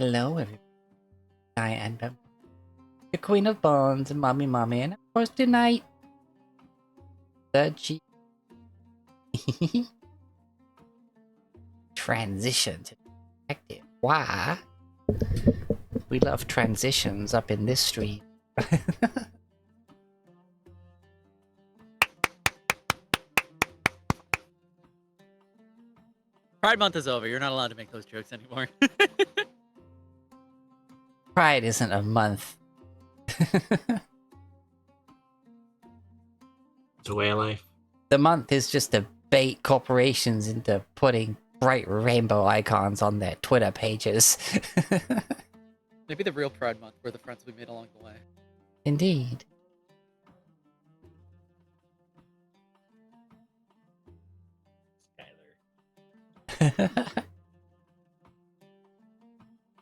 Hello, everybody. I am the Queen of Bones and Mommy, and of course tonight, the G transition to detective. Why? We love transitions up in this stream. Pride Month is over. You're not allowed to make those jokes anymore. Pride isn't a month. It's a way of life. The month is just to bait corporations into putting bright rainbow icons on their Twitter pages. Maybe the real Pride Month were the friends we made along the way. Indeed.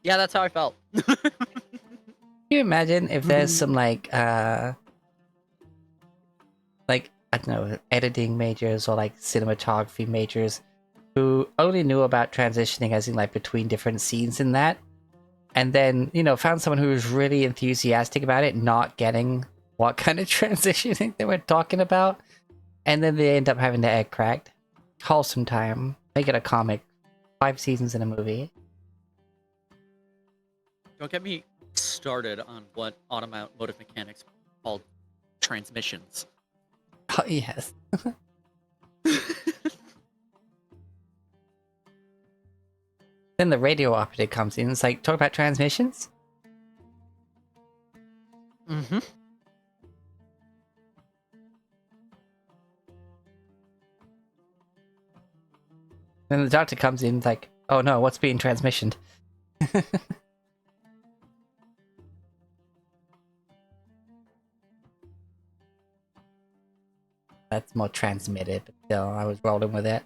Yeah, that's how I felt. Can you imagine if there's some like I don't know, editing majors or like cinematography majors who only knew about transitioning as in like between different scenes in that, and then, you know, found someone who was really enthusiastic about it, not getting what kind of transitioning they were talking about, and then they end up having their egg cracked. Wholesome time. Make it a comic. 5 seasons in a movie. Don't get me started on what automotive mechanics called transmissions. Oh, yes. Then the radio operator comes in. It's like, talk about transmissions? Mm-hmm. Then the doctor comes in like, oh no, what's being transmissioned? That's more transmitted, but still, I was rolling with it.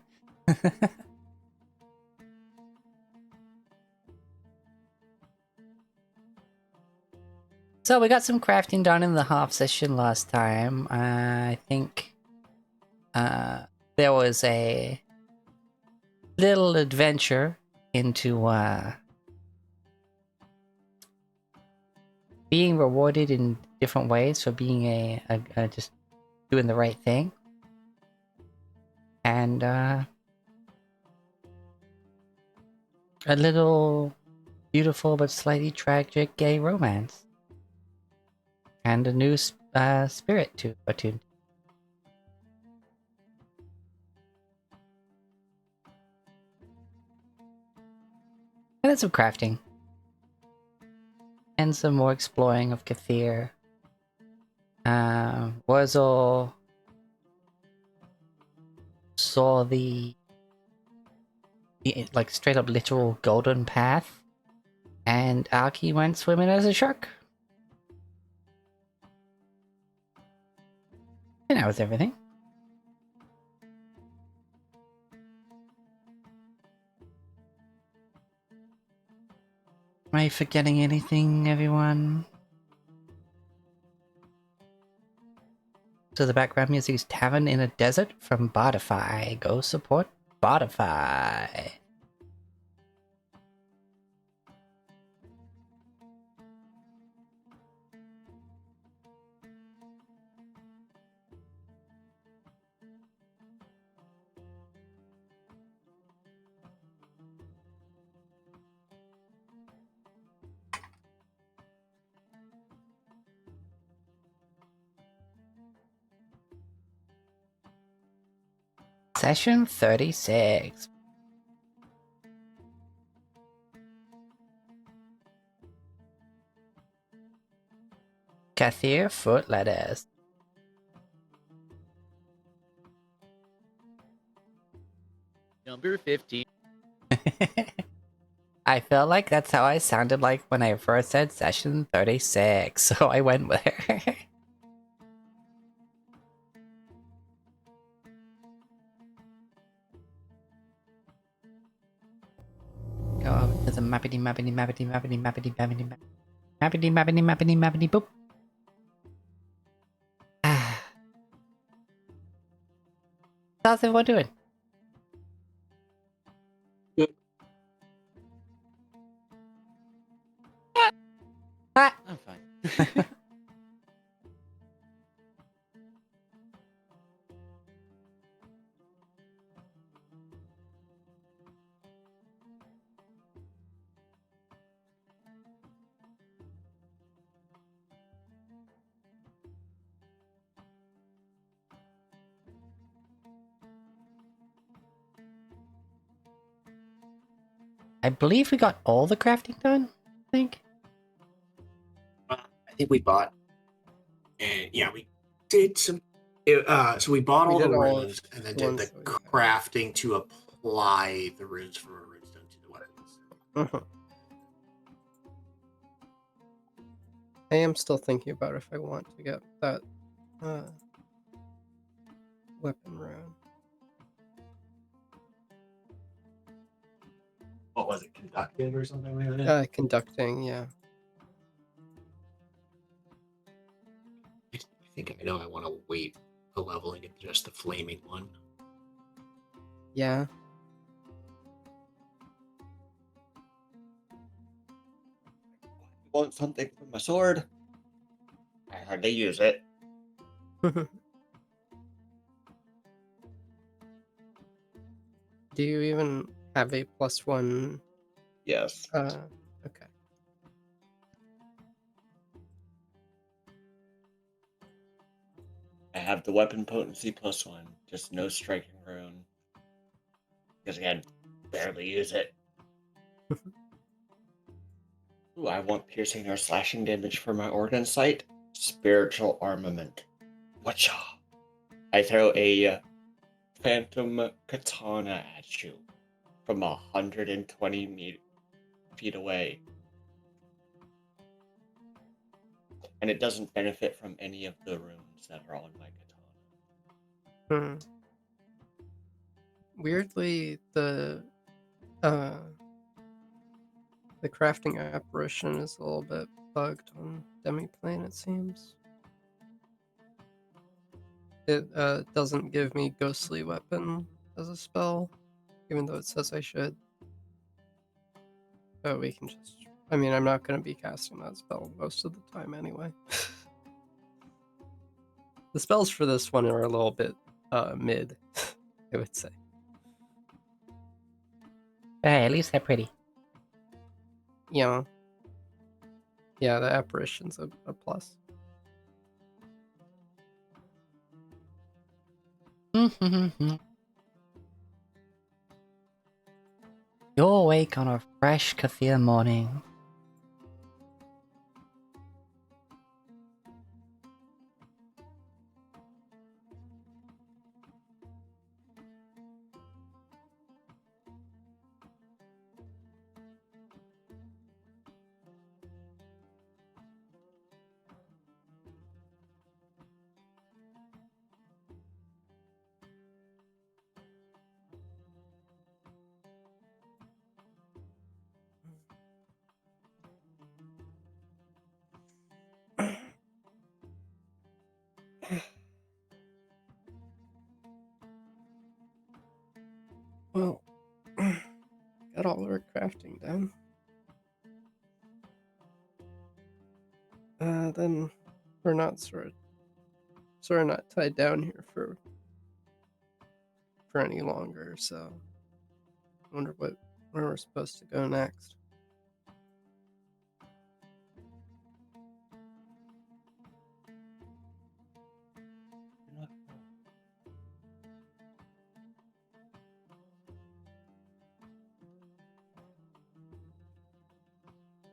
So we got some crafting done in the half session last time. I think there was a little adventure into being rewarded in different ways for being a just doing the right thing. And a little beautiful but slightly tragic gay romance. And a new spirit to attune. And then some crafting. And some more exploring of Kathir. Wurzel saw the like straight up literal golden path. And Aki went swimming as a shark. And that was everything. Am I forgetting anything, everyone? So the background music is Tavern in a Desert from Spotify. Go support Spotify. Session 36. Kathir foot lettuce. Number 50. I felt like that's how I sounded like when I first said session 36, so I went with her. Go over to the mappity boop. How's everyone doing? Good. I believe we got all the crafting done. I think. I think we bought, and yeah, we did some. So we bought We all the did all of runes and then the did ones the that we had. crafting to apply the runes from our runestone to the weapons. Uh-huh. I am still thinking about if I want to get that weapon rune. What was it, conductive or something like that? Conducting, yeah. I think I know I want to wait the leveling of just the flaming one. Yeah. Want something from my sword? I hardly use it. Do you even have a +1? Yes. Okay. I have the weapon potency +1, just no striking rune. Because again, barely use it. Ooh, I want piercing or slashing damage for my organ sight. Spiritual armament. Whatcha? I throw a phantom katana at you from 120 feet away. And it doesn't benefit from any of the runes that are on my katana. Weirdly, the crafting apparition is a little bit bugged on Demiplane, it seems. It doesn't give me Ghostly Weapon as a spell, even though it says I should. But we can just... I mean, I'm not going to be casting that spell most of the time anyway. The spells for this one are a little bit mid, I would say. Hey, at least they're pretty. Yeah. Yeah, the apparition's a plus. You're awake on a fresh Kathir morning. Well, got all our crafting done. Then we're not sort of not tied down here for any longer, so I wonder where we're supposed to go next.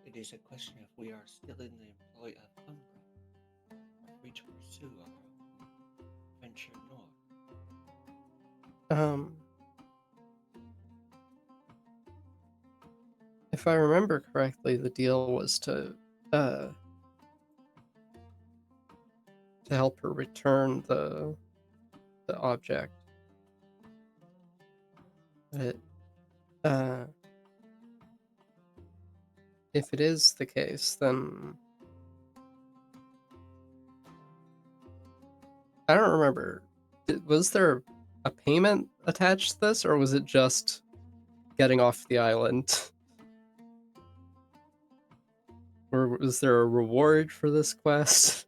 It is a question if we are still in the employ of Umbra, or free to pursue our venture north. If I remember correctly, the deal was to help her return the object. But if it is the case, then I don't remember. Was there a payment attached to this, or was it just getting off the island? Or was there a reward for this quest?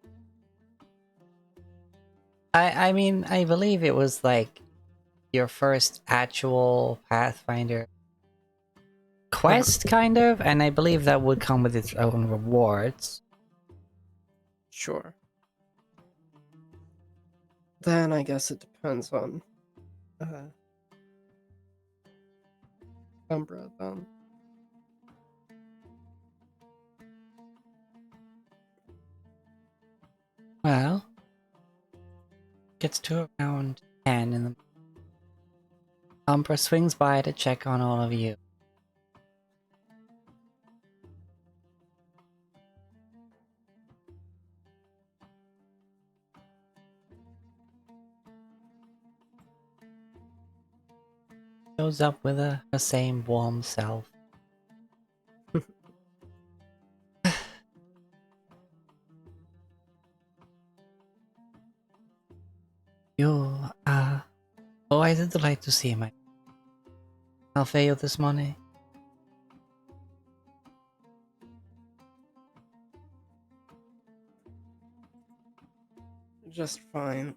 I mean, I believe it was like your first actual Pathfinder quest, kind of, and I believe that would come with its own rewards. Sure. Then I guess it depends on Umbra then. Well, gets to around 10 and the Umbra swings by to check on all of you. Shows up with her same warm self. You are always a delight to see, my. I'll pay you this money. Just fine.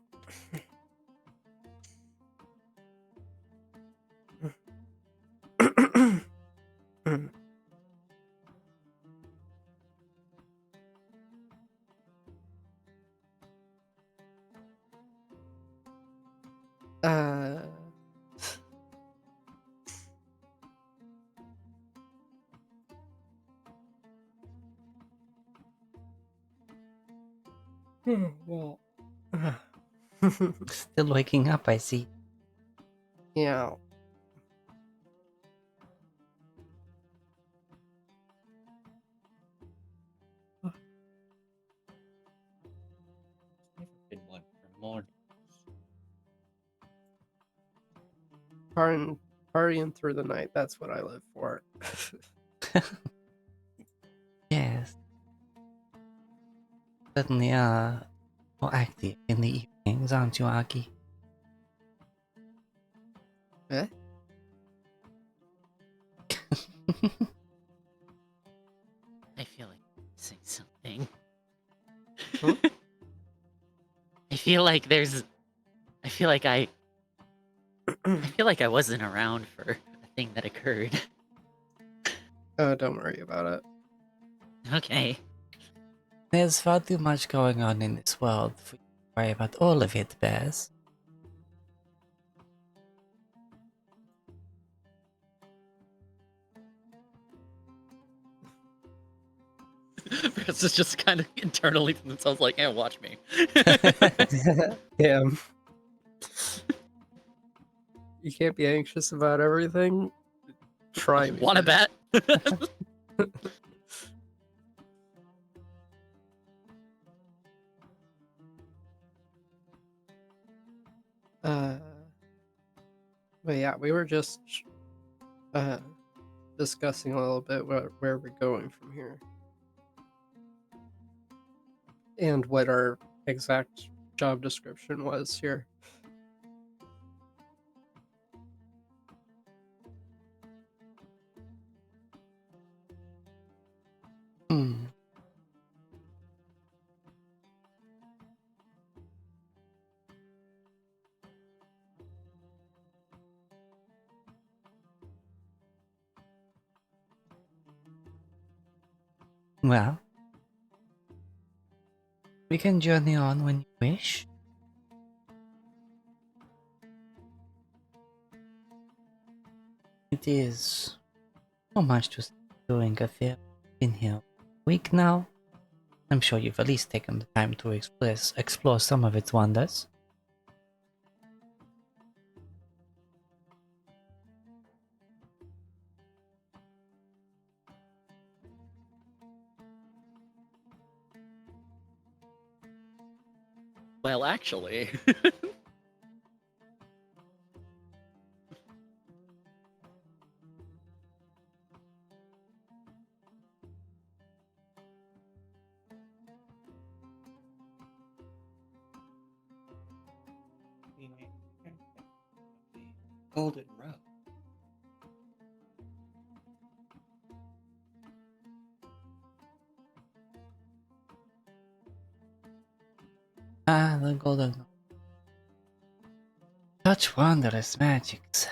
uh well Still waking up, I see. yeah. Never been one for mornings. Partying through the night, that's what I live for. Yes. Certainly are more active in the evenings, aren't you, Aki? Eh? I feel like saying something. Huh? I feel like there's. I feel like I feel like I wasn't around for a thing that occurred. Oh, don't worry about it. Okay. There's far too much going on in this world for you to worry about all of it, Bears. This is just kind of internally to themselves like, "Yeah, watch me." Damn. You can't be anxious about everything. Try me. Want to bet? Uh, but yeah, we were just discussing a little bit where we're going from here and what our exact job description was here. Hmm. Well, we can journey on when you wish. It is so much to doing a film. Been here a week now. I'm sure you've at least taken the time to explore some of its wonders. Well, actually. Golden Road. Ah, the golden. Such wondrous magics.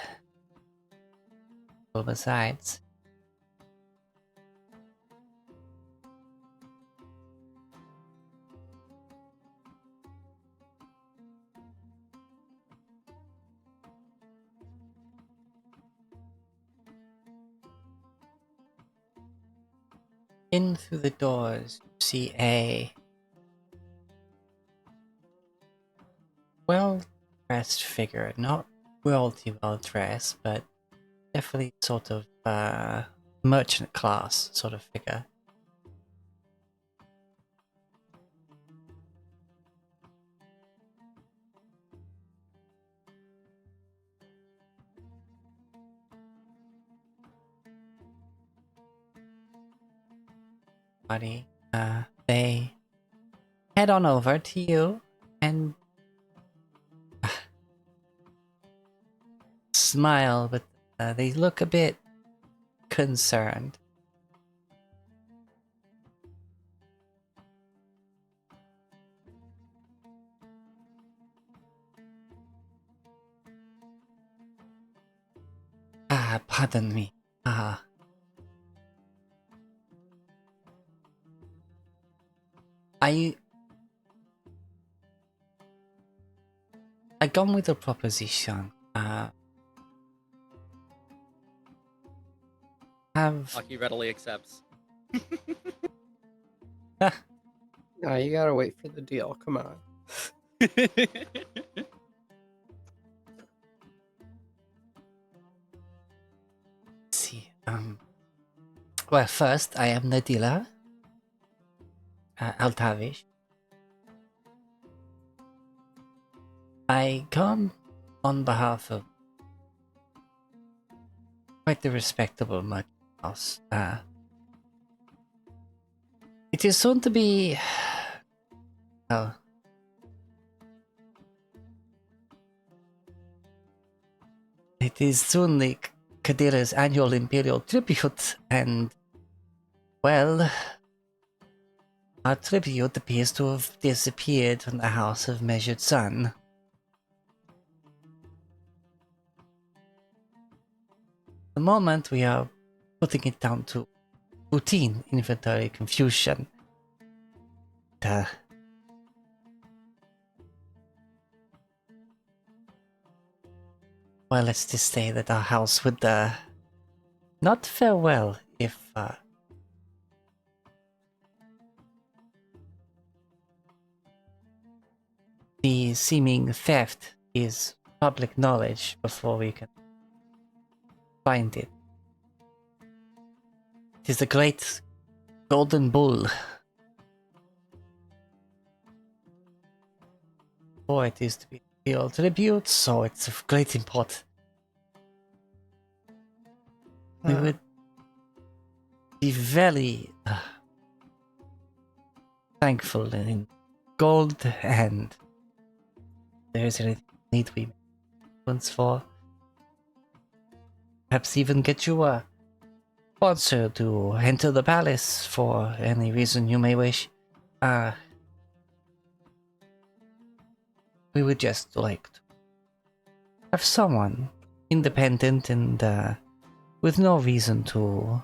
Well, besides, in through the doors, you see a well-dressed figure. Not royalty well-dressed, but definitely sort of merchant class sort of figure. Buddy, they head on over to you and smile, but they look a bit concerned. Ah, pardon me. I come with a proposition. Have Aki readily accepts. No, you gotta wait for the deal. Come on. see. Well, first I am the dealer, Altavish. I come on behalf of quite a respectable merchant house. It is soon to be, well, it is soon the Kadira's annual imperial tribute, and, well, our tribute appears to have disappeared from the House of Measured Sun. The moment we are putting it down to routine inventory confusion. Well, let's just say that our house would not fare well if the seeming theft is public knowledge before we can find it. It is a great golden bull. For it is to be real tribute, so it's of great import. We would be very thankful in gold, and if there is anything need we once for. Perhaps even get you a sponsor to enter the palace for any reason you may wish. We would just like to have someone independent and with no reason to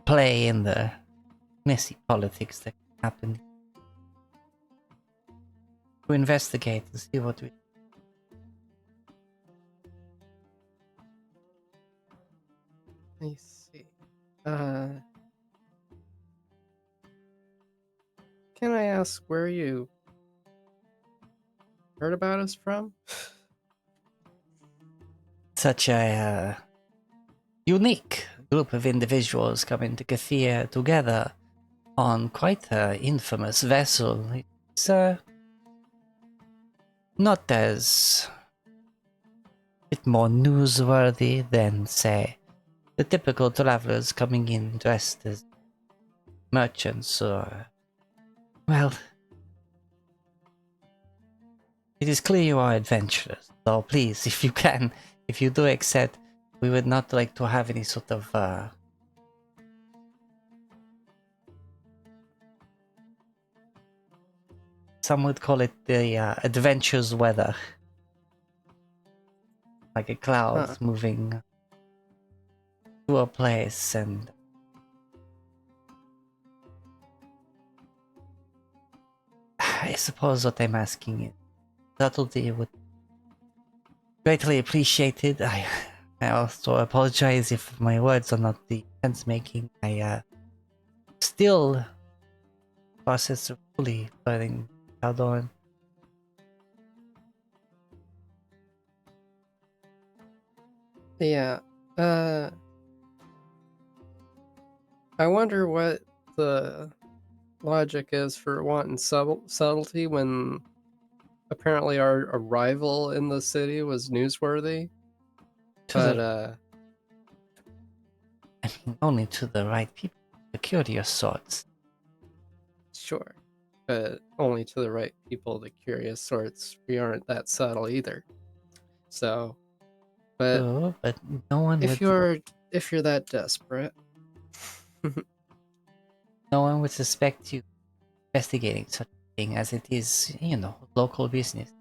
play in the messy politics that can happen. To investigate and see what we. I see. Can I ask where you heard about us from? Such a unique group of individuals coming to Kathir together on quite an infamous vessel. It's not as bit more newsworthy than, say, the typical travelers coming in dressed as merchants or, well, it is clear you are adventurers, so please, if you can, if you do accept, we would not like to have any sort of some would call it the adventure's weather. Like a cloud Huh. moving to a place, and I suppose what I'm asking is subtlety would greatly appreciated. I also apologize if my words are not the sense making. I still process of fully learning Aldorn. Yeah. I wonder what the logic is for wanting subtlety when apparently our arrival in the city was newsworthy. But I mean, only to the right people. The curious sorts. sure. But only to the right people, the curious sorts. We aren't that subtle either. So, but Sure, but no one if would. you're that desperate, No one would suspect you investigating such a thing, as it is, local business.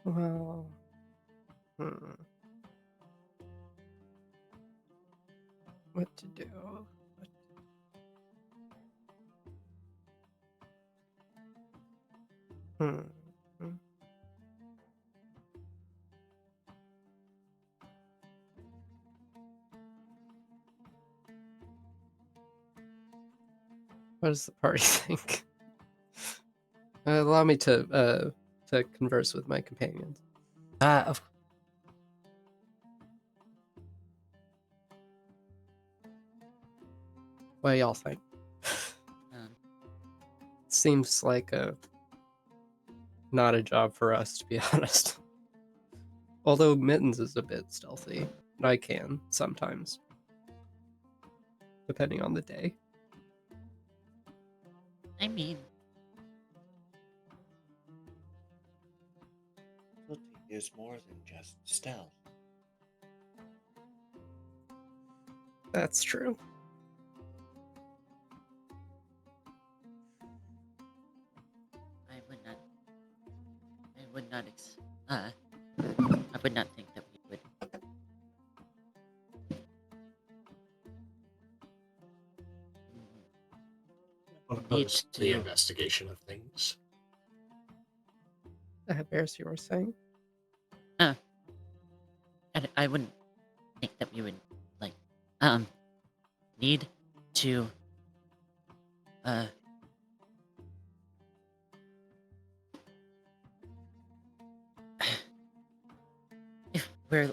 well, hmm, what to do? Hmm. What does the party think? Allow me to converse with my companions. Of What do y'all think? Um, Seems like not a job for us, to be honest. Although Mittens is a bit stealthy, and I can sometimes, depending on the day. I mean, Subtlety is more than just stealth. That's true. I would not. I would not. I would not think that we would. Oppose to- the investigation of things. Bears, you were saying? And I wouldn't think that we would need to if we're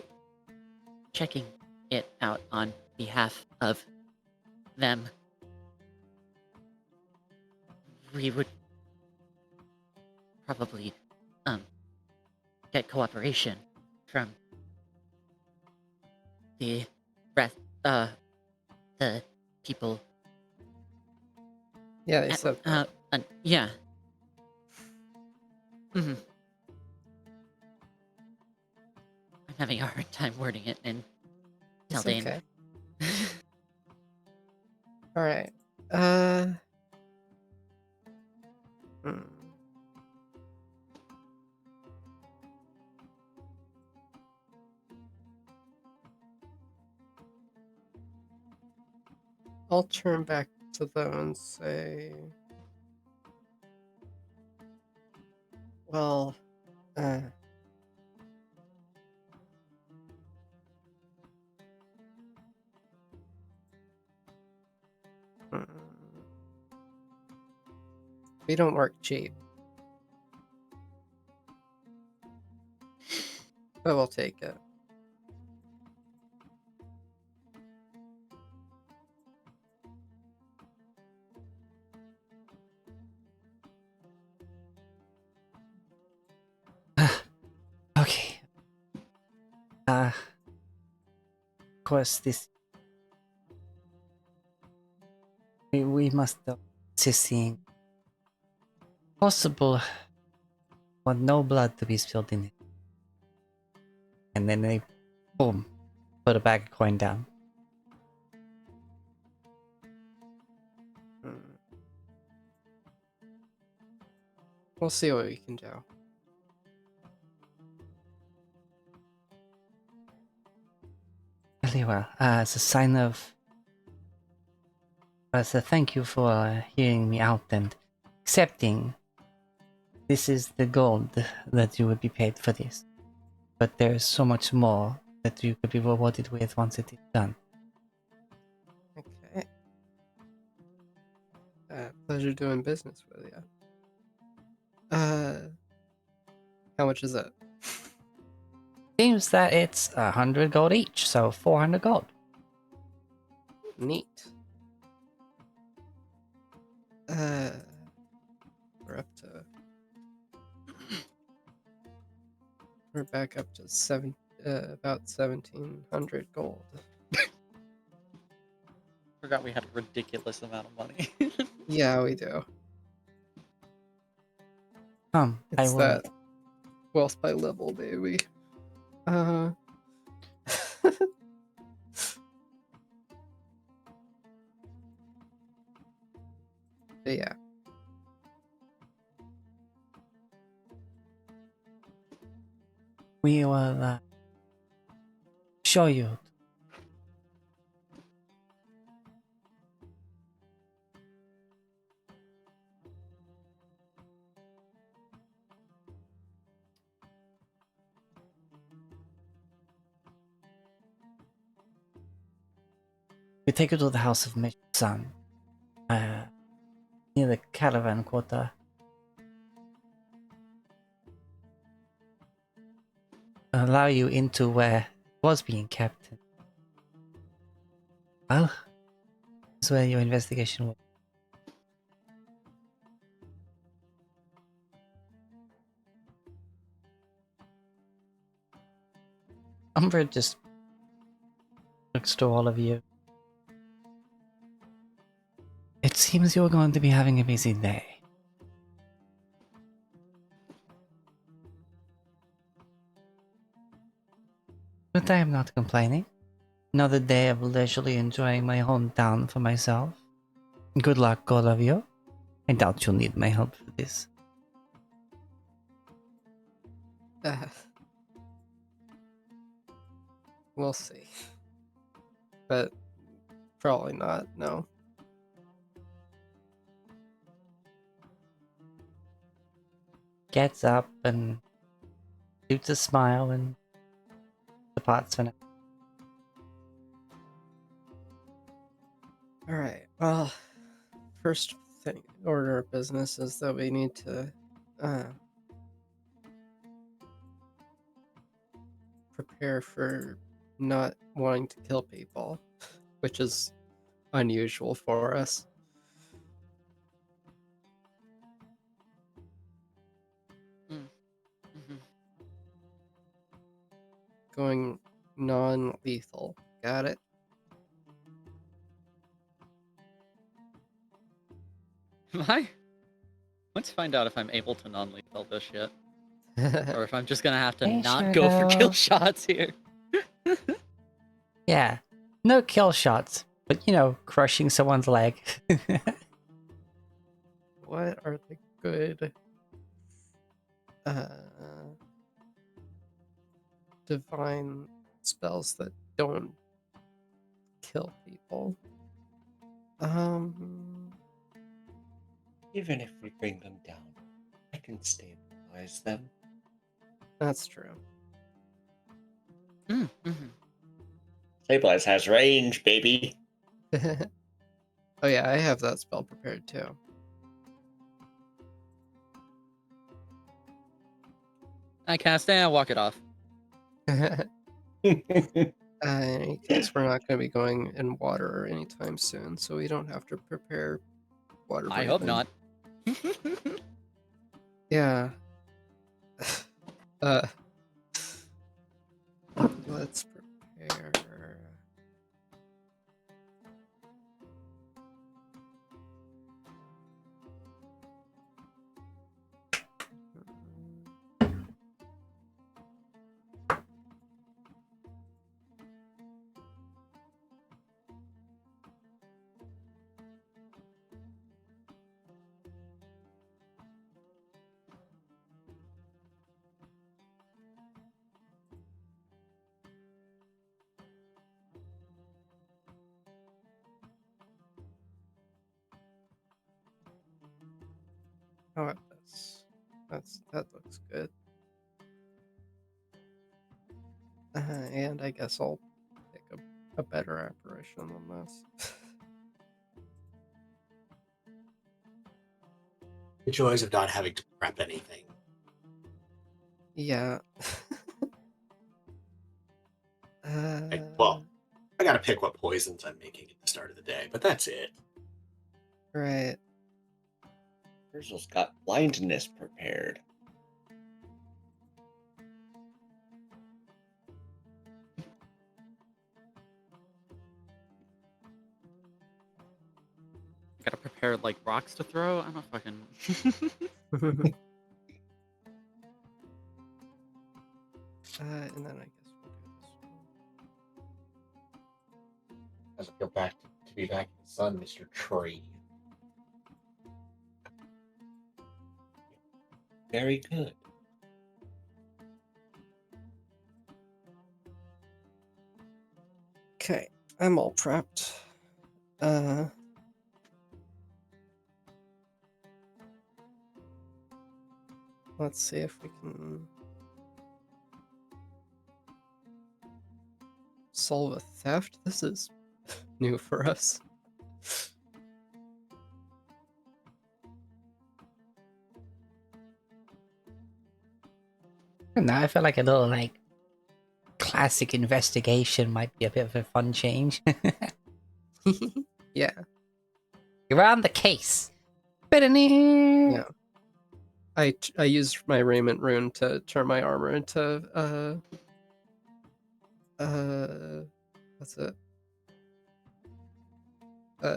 checking it out on behalf of them, we would probably get cooperation from the rest the people. Yeah, they said that. Yeah. hmm I'm having a hard time wording it in It's Taldane. okay. All right. Hmm. I'll turn back to them and say, well, we don't work cheap. But we'll take it. Okay. Of course, we must see possible want no blood to be spilled in it. And then they, boom, put a bag of coin down. Hmm. We'll see what we can do. Very well. As a sign of, as a thank you for hearing me out and accepting, this is the gold that you would be paid for this. But there is so much more that you could be rewarded with once it is done. Okay. Pleasure doing business with you. How much is that? Seems that it's 100 gold each, so 400 gold. Neat. We're up to. We're back up to about 1,700 gold. Forgot we had a ridiculous amount of money. Yeah, we do. I It's will. that wealth by level, baby. But yeah. We will show you. We take you to the house of Sun, near the caravan quarter. Allow you into where it was being kept. Well, this is where your investigation will. Umbra just looks to all of you. It seems you're going to be having a busy day. But I am not complaining. Another day of leisurely enjoying my hometown for myself. Good luck, all of you. I doubt you'll need my help for this. We'll see. But probably not, no. Gets up and shoots a smile and departs for now. Alright, well, first order of business is that we need to prepare for not wanting to kill people, which is unusual for us. Mhm. Going non-lethal. Got it? Let's find out if I'm able to non-lethal this shit, or if I'm just gonna have to Hey, not go for Shadow. kill shots here. Yeah, no kill shots, but crushing someone's leg. What are the good divine spells that don't kill people? Even if we bring them down, I can stabilize them. That's true. Mm-hmm. Stabilize has range, baby. Oh yeah, I have that spell prepared too. I cast it and I walk it off. In any case, we're not going to be going in water anytime soon, so we don't have to prepare water I hope breathing. not. Yeah. Let's prepare. Oh, that looks good. And I guess I'll pick a better apparition than this. The joys of not having to prep anything. Yeah. Well, I gotta pick what poisons I'm making at the start of the day, but that's it. Right. Virgil's got blindness prepared. Gotta prepare like rocks to throw. I don't fucking. And then I guess we'll do this one. As I feel back to be back in the sun, Mr. Tree. Very good. Okay, I'm all prepped. Let's see if we can solve a theft. This is new for us. Now I feel like a little like classic investigation might be a bit of a fun change. Yeah. You're on the case. Yeah. I used my raiment rune to turn my armor into what's it?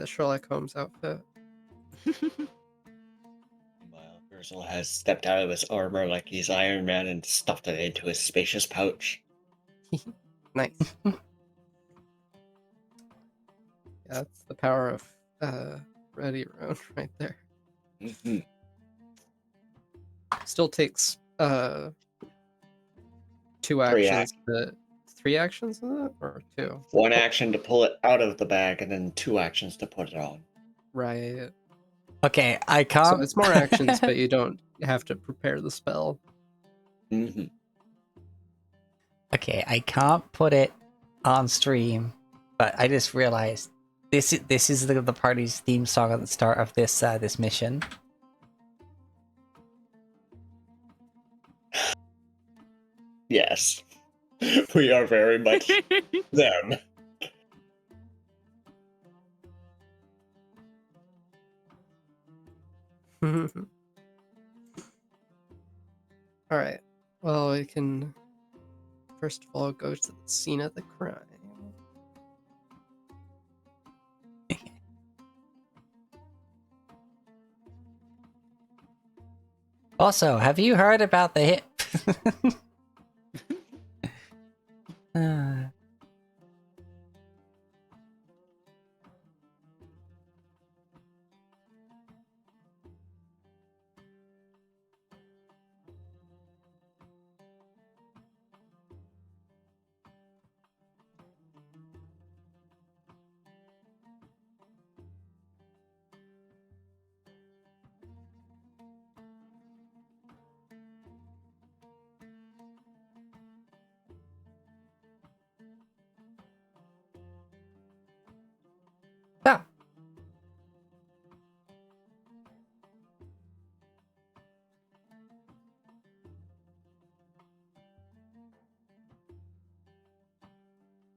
Sherlock Holmes outfit. While Virgil has stepped out of his armor like he's Iron Man and stuffed it into his spacious pouch. Nice. Yeah, that's the power of ready rune right there. Mm-hmm. Still takes 2 Three actions to 3 actions is it? Or 2? One action to pull it out of the bag, and then 2 actions to put it on. Right. Okay, I can't. So it's more actions, but you don't have to prepare the spell. Mm-hmm. Okay, I can't put it on stream, but I just realized this is the party's theme song at the start of this this mission. Yes. We are very much them. Alright. Well, we can first of all go to the scene of the crime. Also, have you heard about the hit? Ah.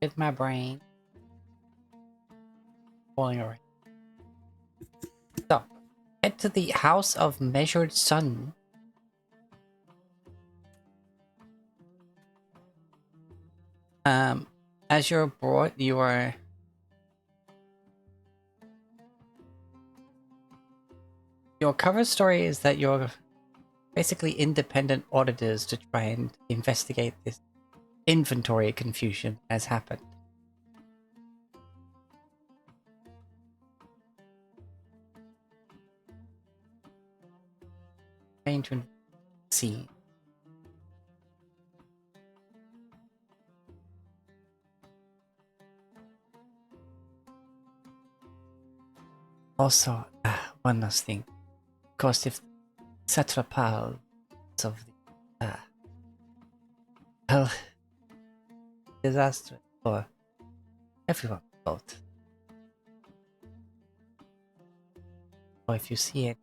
With my brain falling away. So, head to the House of Measured Sun. As you're brought, your cover story is that you're basically independent auditors to try and investigate this inventory confusion has happened. Trying to see. Also, one last thing. Of course, if satrapals of the well, disaster for everyone involved. So if you see it,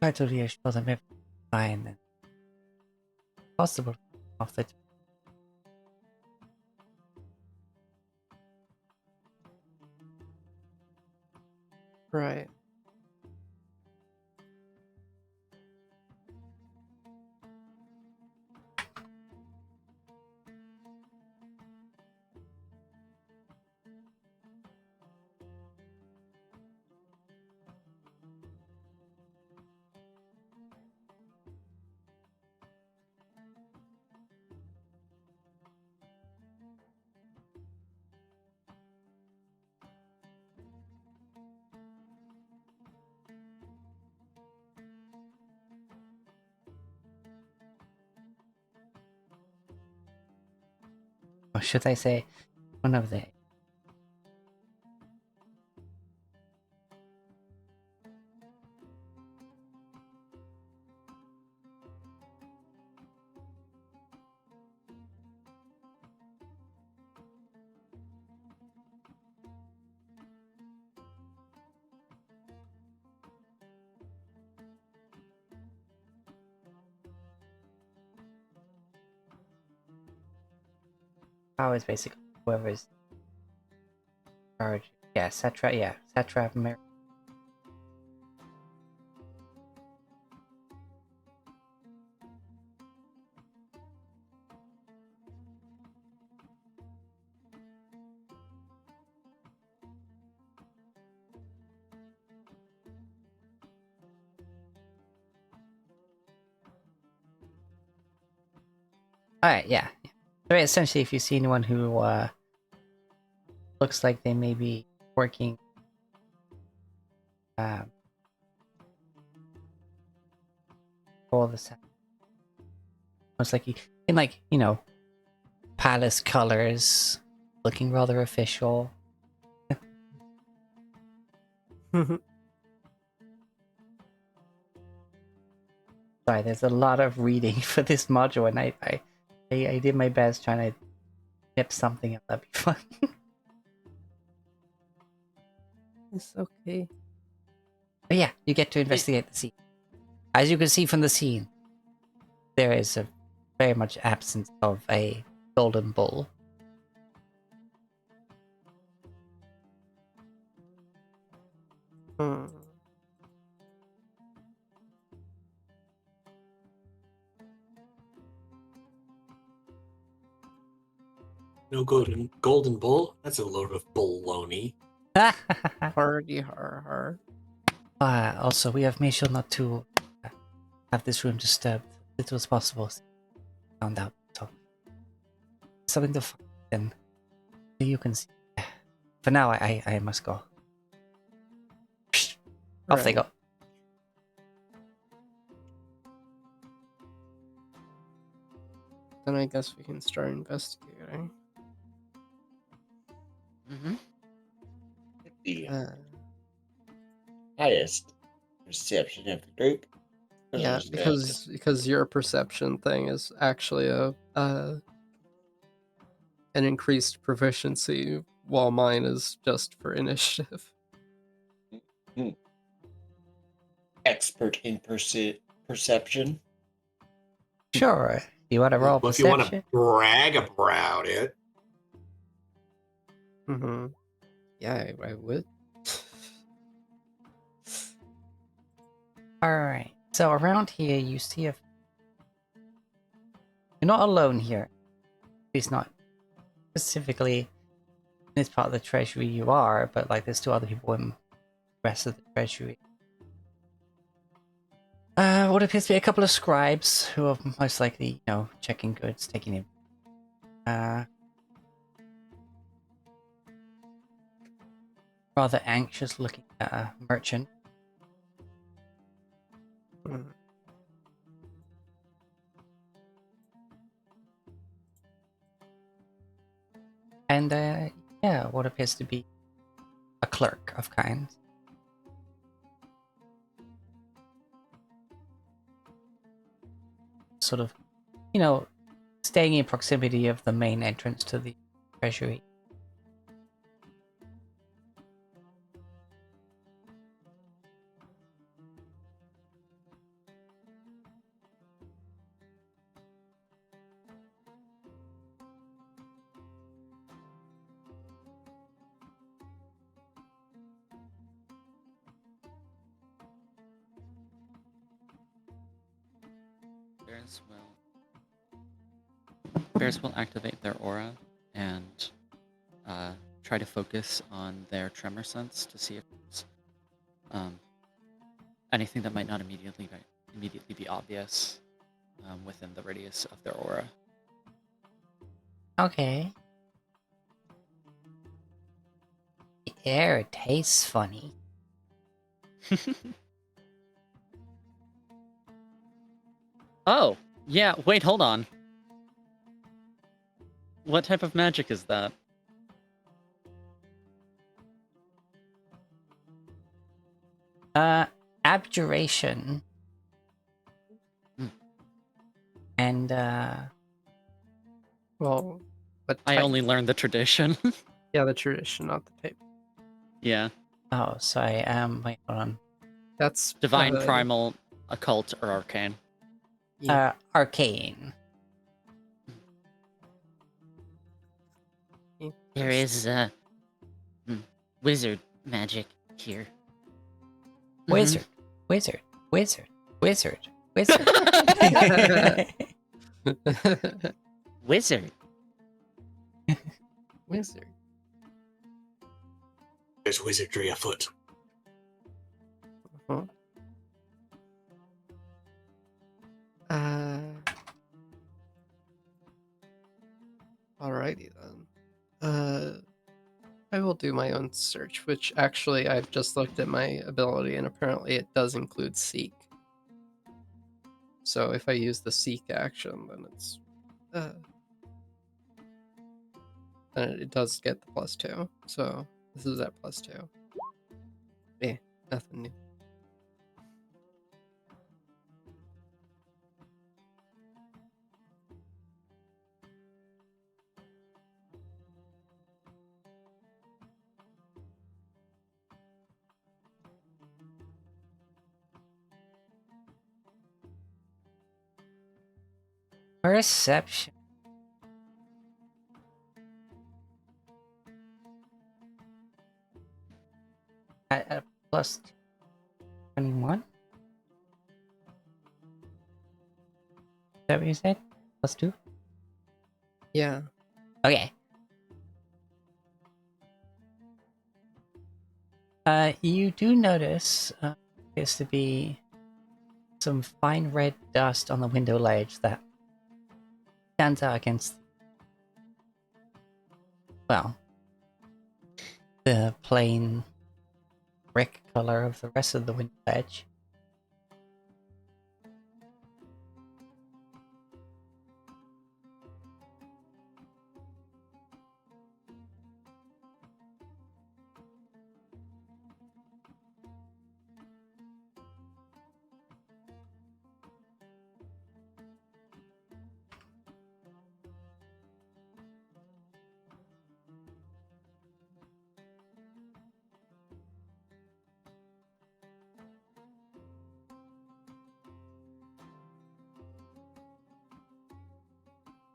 try to reassure them everything's fine and possible off the Right. or should I say one of the powers basically whoever's in charge. Yeah, satrap Alright, yeah. So essentially, if you see anyone who looks like they may be working for the most likely in like, palace colors, looking rather official. Sorry, there's a lot of reading for this module, and I did my best trying to nip something up. That'd be fun. It's okay. But yeah, you get to investigate the scene. As you can see from the scene, there is a very much absence of a golden bull. Hmm. No golden bull? That's a load of baloney. Hardy har. Also, we have made sure not to have this room disturbed as little as possible. Found out, so something to find, and you can see. For now, I must go. Off they Right. go. Then I guess we can start investigating. Mm-hmm. The Uh, highest perception of the group. yeah, Is that- because your perception thing is actually a an increased proficiency, while mine is just for initiative. expert in perception. Sure. You want to roll Well, if you want perception? to brag about it, Mm-hmm. Yeah, I would. All right. So around here, you see a. You're not alone here. At least not specifically in this part of the treasury. You are, but like there's two other people in the rest of the treasury. What appears to be a couple of scribes who are most likely, checking goods, taking in. Rather anxious looking merchant. Mm. And what appears to be a clerk of kinds. sort of, you know, staying in proximity of the main entrance to the treasury. Bears will activate their aura and try to focus on their tremor sense to see if it's anything that might not immediately be obvious within the radius of their aura. Okay. The air tastes funny. Oh, yeah, wait, hold on. What type of magic is that? Abjuration. Hmm. And, Well, but I only learned the tradition. yeah, the tradition, not the type. Yeah. oh, sorry, wait, hold on. That's Divine, primal, occult, or arcane. Yeah. Arcane. There is wizard magic here. Wizard. Wizard. Wizard. Wizard. Wizard. Wizard. Wizard. There's wizardry afoot. Uh-huh. Alrighty then. I will do my own search, which actually I've just looked at my ability and apparently it does include seek. So if I use the seek action, then it's then it does get the +2. So this is at +2. Yeah, nothing new. Perception. At plus 21? Is that what you said? +2? Yeah. Okay. You do notice appears to be some fine red dust on the window ledge that stands out against, well, the plain brick color of the rest of the window ledge.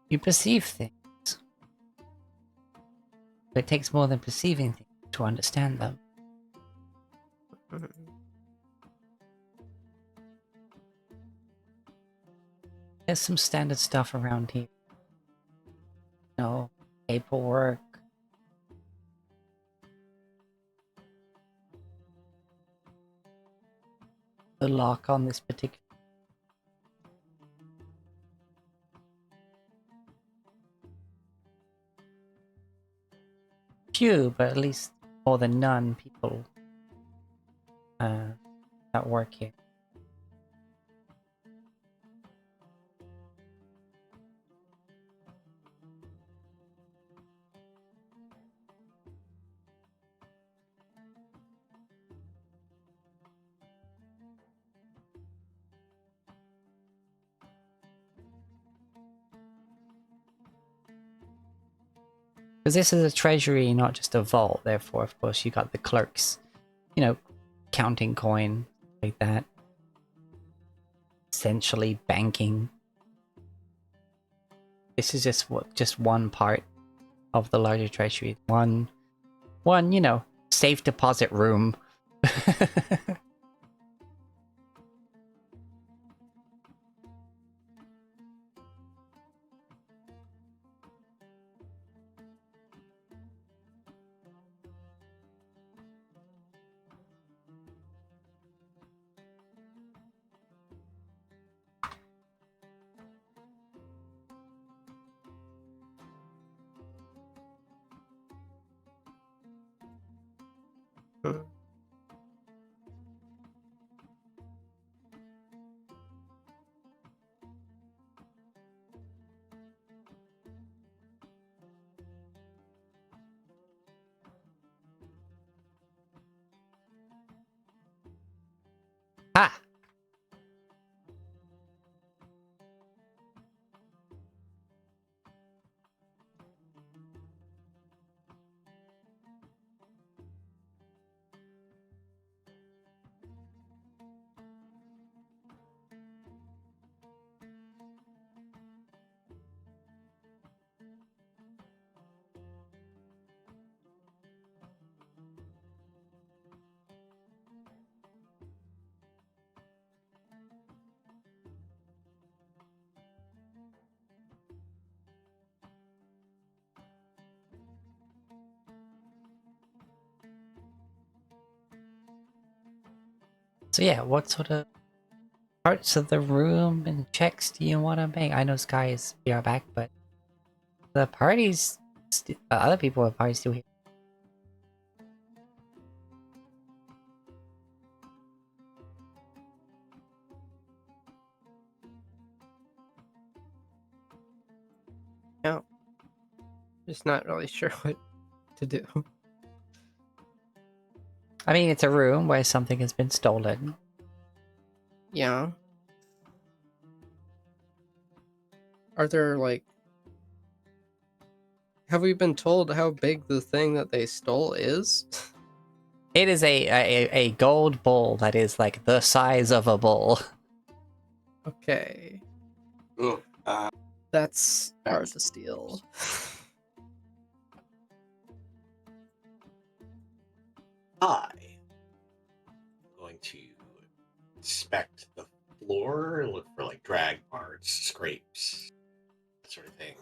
You perceive things. But it takes more than perceiving things to understand them. Mhm. There's some standard stuff around here. You know, paperwork. The lock on this particular. Few, but at least more than none people that work here. Because this is a treasury, not just a vault. Therefore, of course, you got the clerks, counting coin like that. Essentially banking. This is just one part of the larger treasury. One, safe deposit room. Ah! So yeah, what sort of parts of the room and checks do you want to make? I know Sky is back, but the parties, other people are probably still here. Yeah. Just not really sure what to do. I mean, it's a room where something has been stolen. Yeah. Are there, like... Have we been told how big the thing that they stole is? It is a gold bowl that is like the size of a bowl. Okay. Ugh, That's hard to steal. I am going to inspect the floor and look for like drag marks, scrapes, that sort of thing.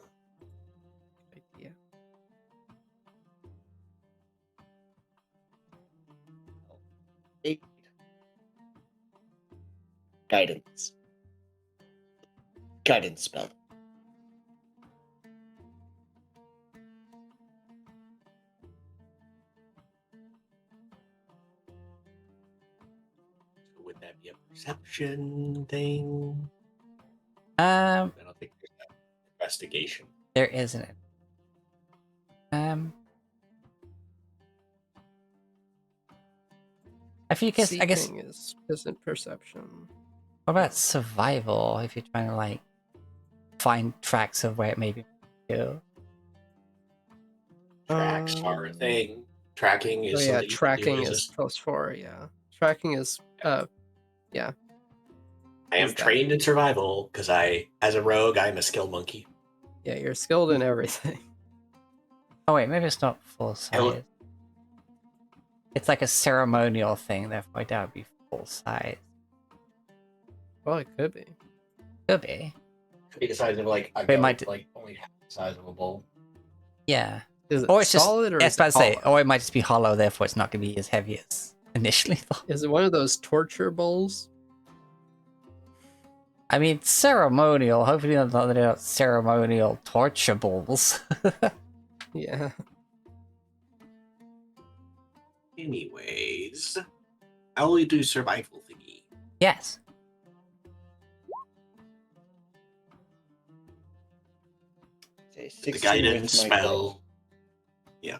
Yeah. Eight. Guidance. Guidance spell. So would that be a perception thing? Um, I don't think there's that investigation. there isn't. I guess. Seeking isn't perception. What about survival? If you're trying to like find tracks of where it may be. Tracks are a thing. Tracking is Oh yeah, something you can do tracking as is a- +4. Yeah, tracking is yeah. I am is that. trained in survival because as a rogue, I'm a skill monkey. Yeah, you're skilled in everything. Oh wait, maybe it's not full Hello? size. It's like a ceremonial thing, therefore I doubt it'd be full size. Well, it could be. Could be. Could be the size of like a It might- goat, like only half the size of a bowl. Yeah. Is it Or it's just solid or that's is about it to say, hollow? or it might just be hollow, therefore it's not gonna be as heavy as initially thought. Is it one of those torture bowls? I mean, ceremonial. Hopefully they're not ceremonial torchables. Yeah. Anyways, I only do survival thingy. Yes. Say The 16 guidance with my spell. goal. Yeah.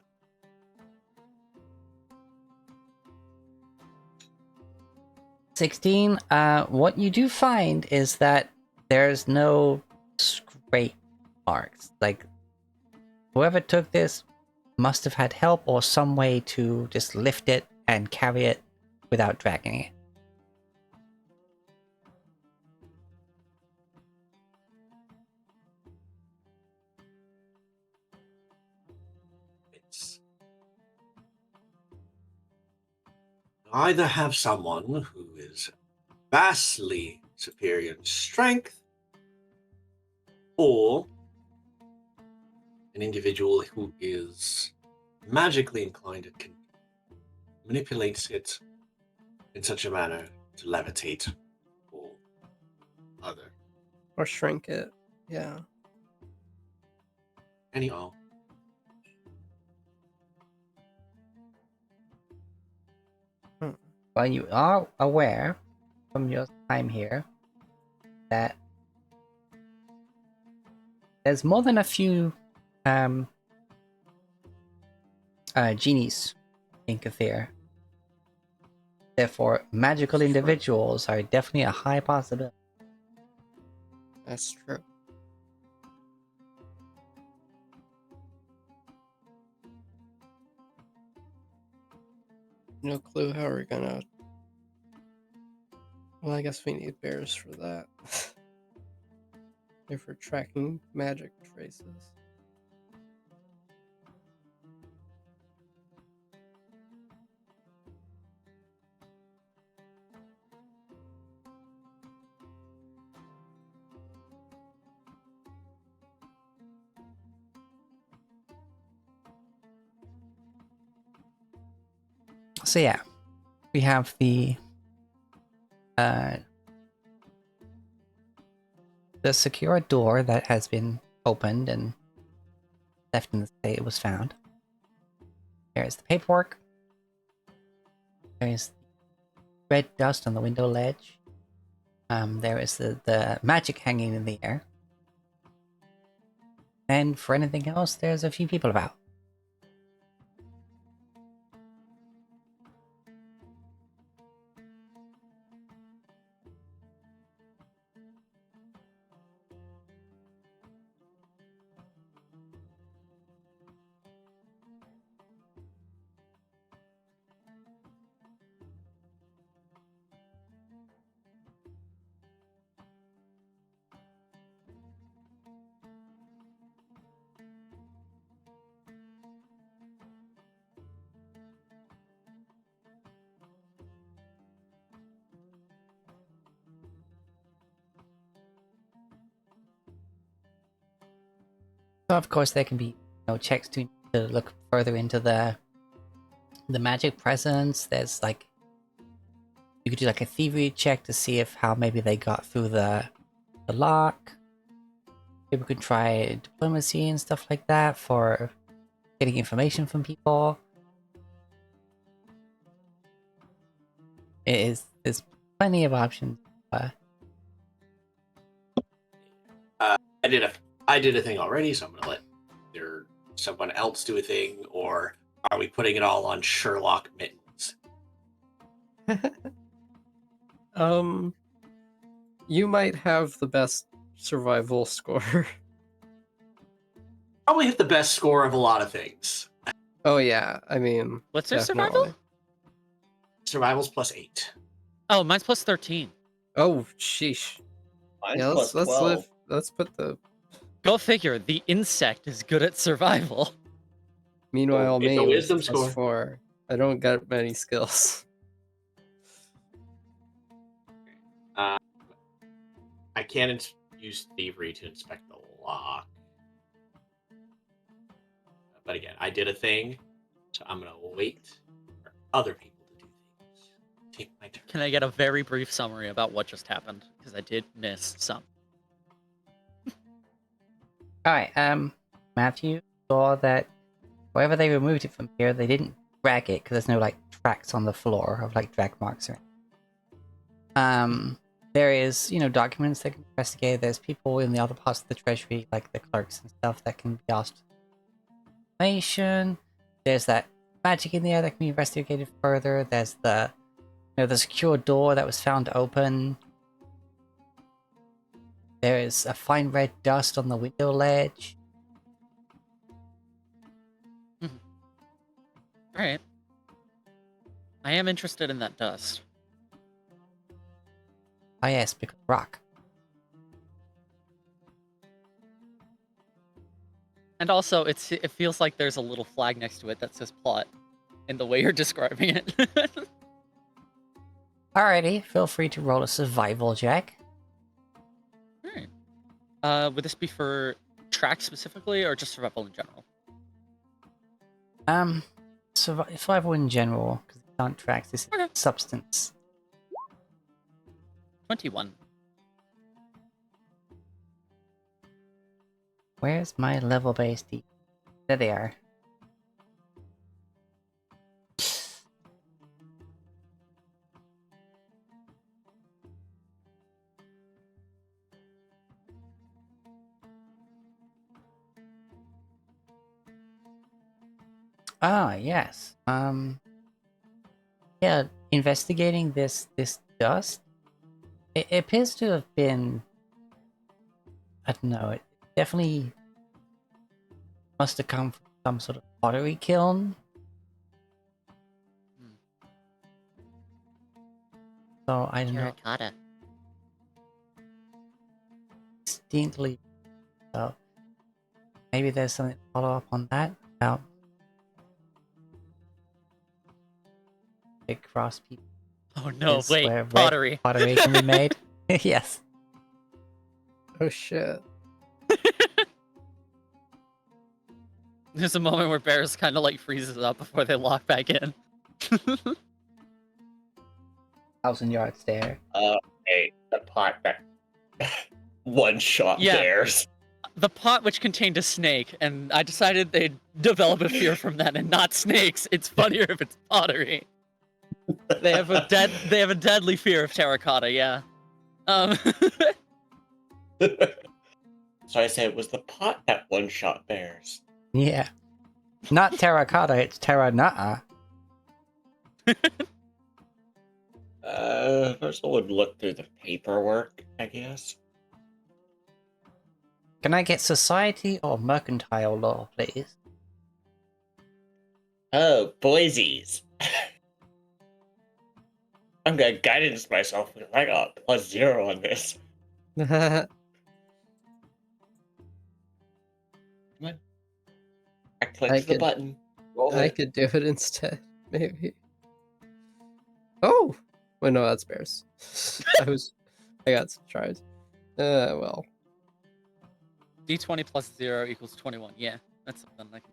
16. What you do find is that there's no scrape marks. Like, whoever took this must have had help or some way to just lift it and carry it without dragging it. It's either have someone who is vastly superior in strength, or an individual who is magically inclined and can manipulate it in such a manner to levitate or other. Or shrink it. Yeah. Anyhow, Well, you are aware from your time here that there's more than a few genies in Kathir. Therefore, magical Sure. individuals are definitely a high possibility. That's true. No clue how we're gonna. Well, I guess we need bears for that. If we're tracking magic traces. So yeah, we have the secure door that has been opened and left in the state it was found. There's the paperwork. There's red dust on the window ledge. There is the magic hanging in the air. And for anything else, there's a few people about. So of course there can be checks to look further into the magic presence. There's like you could do like a thievery check to see if how maybe they got through the lock. People could try diplomacy and stuff like that for getting information from people. There's plenty of options. I did a thing already, so I'm gonna let either someone else do a thing, or are we putting it all on Sherlock Mittens? You might have the best survival score. Probably hit the best score of a lot of things. Oh yeah, I mean, What's their definitely. survival? Survival's +8. Oh, mine's plus 13. Oh sheesh. Mine's Yeah, plus let's 12. let's put the. Go figure. The insect is good at survival. Meanwhile, it's a me wisdom was score. +4. I don't got many skills. I can't use thievery to inspect the lock. But again, I did a thing, so I'm gonna wait for other people to do things. Take my turn. Can I get a very brief summary about what just happened? Because I did miss some. Alright, Matthew saw that wherever they removed it from here, they didn't drag it because there's no like tracks on the floor of like drag marks or anything. There is, documents that can be investigated. There's people in the other parts of the treasury, like the clerks and stuff, that can be asked information. There's that magic in the air that can be investigated further. There's the secure door that was found open. There is a fine red dust on the window ledge. All right. I am interested in that dust. Ah, yes, because rock. And also, it feels like there's a little flag next to it that says plot in the way you're describing it. Alrighty, feel free to roll a survival check. Alright. Would this be for track specifically, or just survival in general? Survival in general, because it can't track this Okay. substance. 21. Where's my level-based D? There they are. Ah, yes. Yeah, investigating this dust, it appears to have been, I don't know, it definitely must have come from some sort of pottery kiln. Hmm. So I don't know, Terracotta. distinctly. So maybe there's something to follow up on that about big cross people. Oh no, Is wait, where red pottery. pottery can be made. Yes. Oh shit. There's a moment where Bears kind of like freezes up before they lock back in. 1,000-yard stare. Hey, the pot that one-shot Yeah. bears. The pot which contained a snake, and I decided they'd develop a fear from that and not snakes. It's funnier if it's pottery. They have a deadly fear of terracotta, yeah. So I said it was the pot that one-shot bears. Yeah. Not terracotta, it's terra-nutta. First I would look through the paperwork, I guess. Can I get society or mercantile law, please? Oh, Boise's. I'm gonna guidance myself because I got +0 on this. Come on. I clicked the could- button. Roll I it. could do it instead, maybe. Oh! Wait, no, that's bears. I got surprised. Well. D20 plus 0 equals 21. Yeah, that's something like.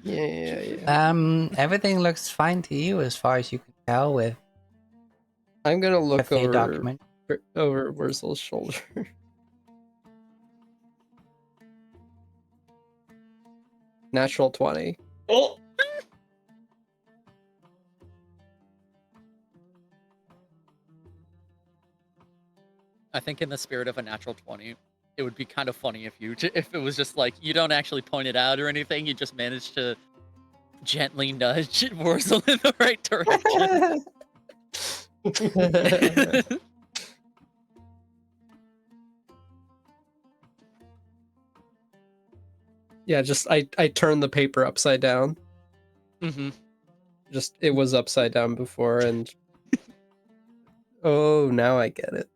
Yeah. Everything looks fine to you as far as you can tell with I'm gonna look the over document. Wurzel's shoulder. Natural 20. Oh! I think in the spirit of a natural 20, it would be kind of funny if if it was just like you don't actually point it out or anything, you just manage to gently nudge Wurzel in the right direction. Yeah, just I turned the paper upside down. Mm-hmm. Just it was upside down before, and oh, now I get it.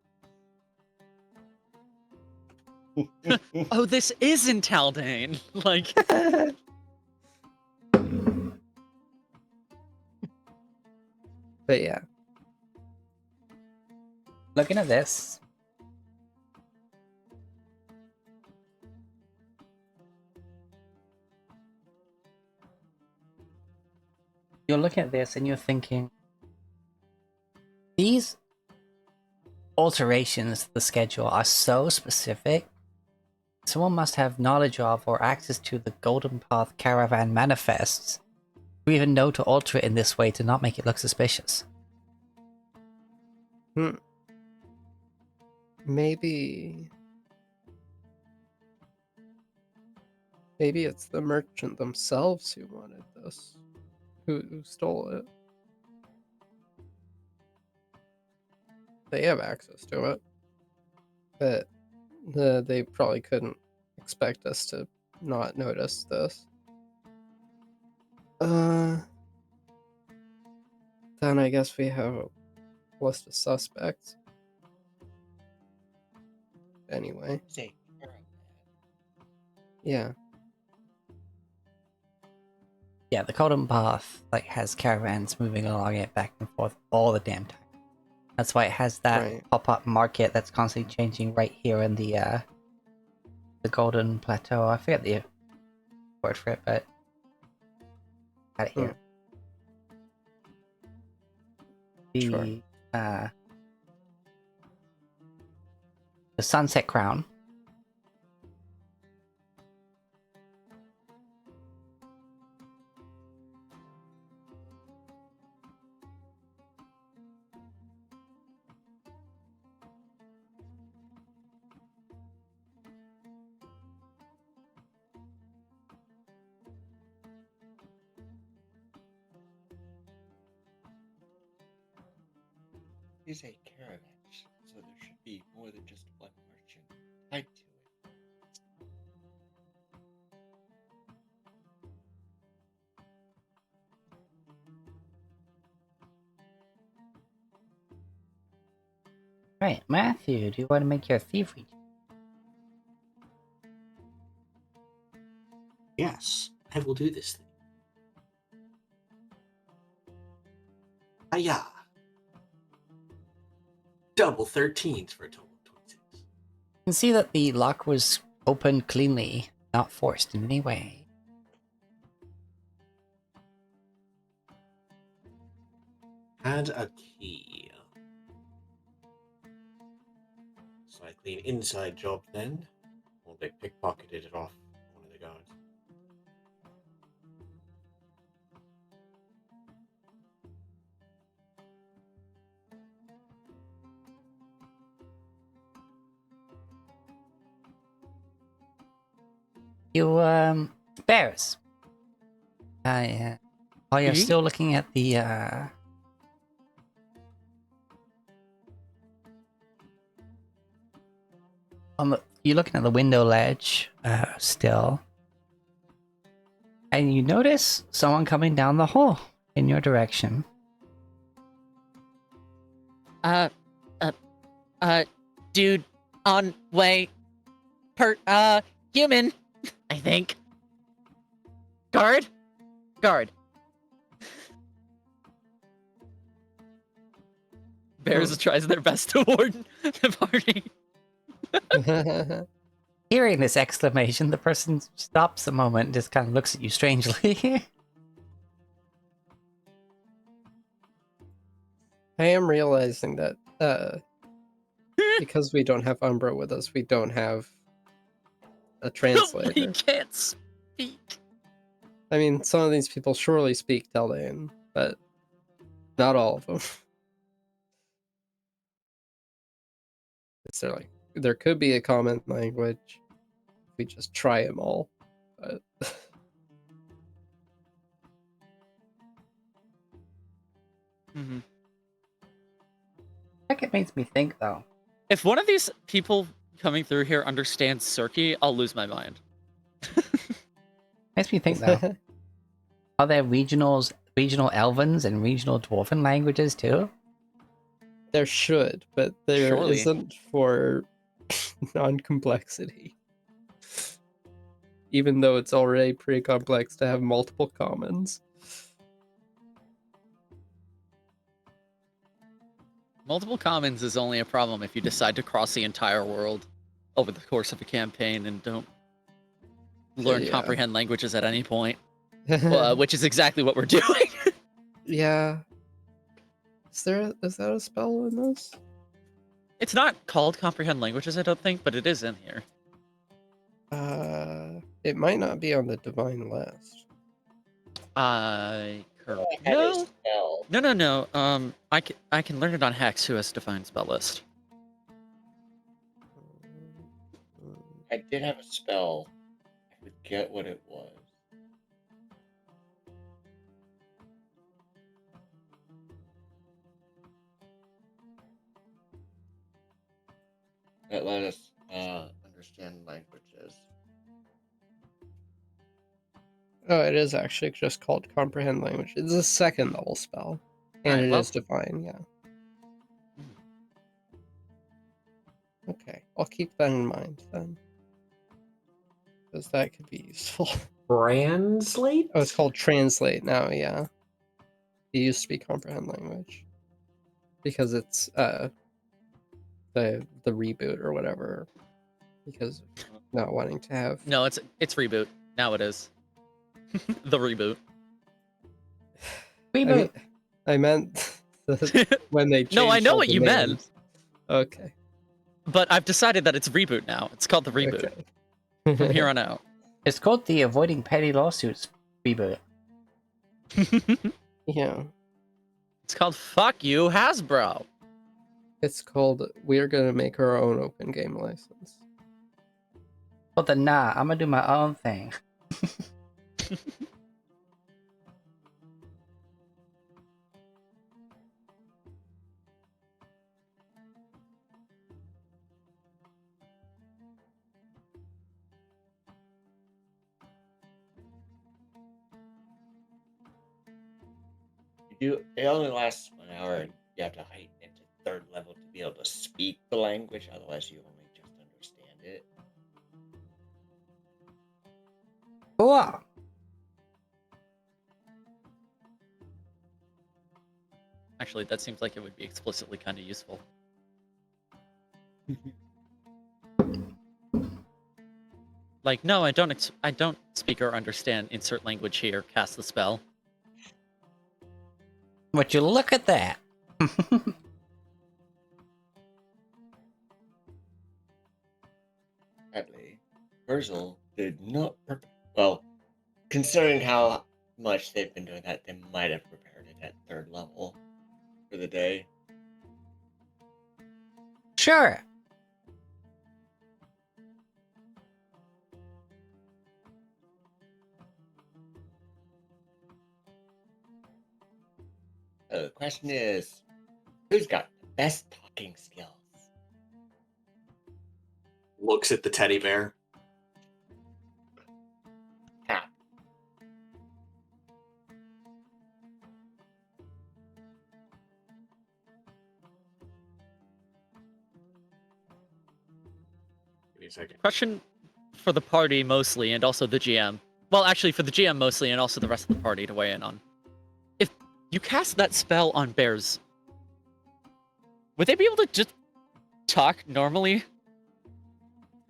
Oh, this is in Taldane. Like, But yeah, Looking at this, you're looking at this and you're thinking, these alterations to the schedule are so specific. Someone must have knowledge of or access to the Golden Path Caravan manifests to even know to alter it in this way to not make it look suspicious. maybe it's the merchant themselves who wanted this, who stole it. They have access to it, but they probably couldn't expect us to not notice this. Then I guess we have a list of suspects. Anyway, Say, yeah. Yeah, the Golden Path like has caravans moving along it back and forth all the damn time. That's why it has that Right. pop-up market that's constantly changing right here in the Golden Plateau. I forget the word for it, but got it here. Sure. The Sunset Crown. is a caravan, so there should be more than just one merchant tied to it. Right, Matthew, do you want to make your thievery? Yes, I will do this thing. Hiya! Double 13s for a total of 26. You can see that the lock was opened cleanly, not forced in any way. Add a key. So I clean inside job then. Well, they pickpocketed it off one of the guards. You, bears. While you're Mhm. still looking at the, you're looking at the window ledge, still. And you notice someone coming down the hall in your direction. Dude on way human, I think. Guard? Bears tries their best to warn the party. Hearing this exclamation, the person stops a moment and just kind of looks at you strangely. I am realizing that because we don't have Umbra with us, we don't have a He translator. can't speak. I mean, some of these people surely speak Delian, but not all of them. It's like there could be a common language if we just try them all, but Mm-hmm. Heck, it makes me think, though. If one of these people coming through here understands Circe, I'll lose my mind. Makes me think, though. Are there regional Elvens and regional Dwarven languages, too? there should, but there Surely. not for non-complexity. Even though it's already pretty complex to have multiple commons. Multiple commons is only a problem if you decide to cross the entire world over the course of a campaign and don't learn Yeah. comprehend languages at any point, which is exactly what we're doing. Yeah. Is that a spell in this? It's not called comprehend languages, I don't think, but it is in here. It might not be on the divine list. Correct. I have a No. spell. No. I can learn it on Hex, who has defined spell list. I did have a spell. I forget what it was. That let us understand languages. Oh, it is actually just called comprehend language. It's a second level spell. And Alright, it well- is divine, yeah. Okay, I'll keep that in mind then. Because that could be useful. Translate? Oh, it's called translate now, yeah. It used to be comprehend language. Because it's the reboot or whatever. Because of not wanting to have No, it's reboot. Now it is. The reboot. Reboot. I meant when they changed No, I know all what the you meant. names. Okay. But I've decided that it's reboot now. It's called the reboot Okay. from here on out. It's called the Avoiding Petty Lawsuits reboot. Yeah. It's called Fuck You, Hasbro. It's called We're Gonna Make Our Own Open Game License. But then, nah, I'm gonna do my own thing. It only lasts 1 hour, and you have to heighten it to 3rd level to be able to speak the language. Otherwise, you only just understand it. Cool. Actually, that seems like it would be explicitly kind of useful. Like, no, I don't speak or understand insert language here. Cast the spell. Would you look at that? Sadly, Virgil did not prepare. Well, considering how much they've been doing that, they might have prepared it at 3rd level for the day. Sure. The question is, who's got the best talking skills? Looks at the teddy bear. Ha. Give me a second. Question for the party mostly, and also the GM. Well, actually, for the GM mostly, and also the rest of the party to weigh in on. If you cast that spell on bears, would they be able to just talk normally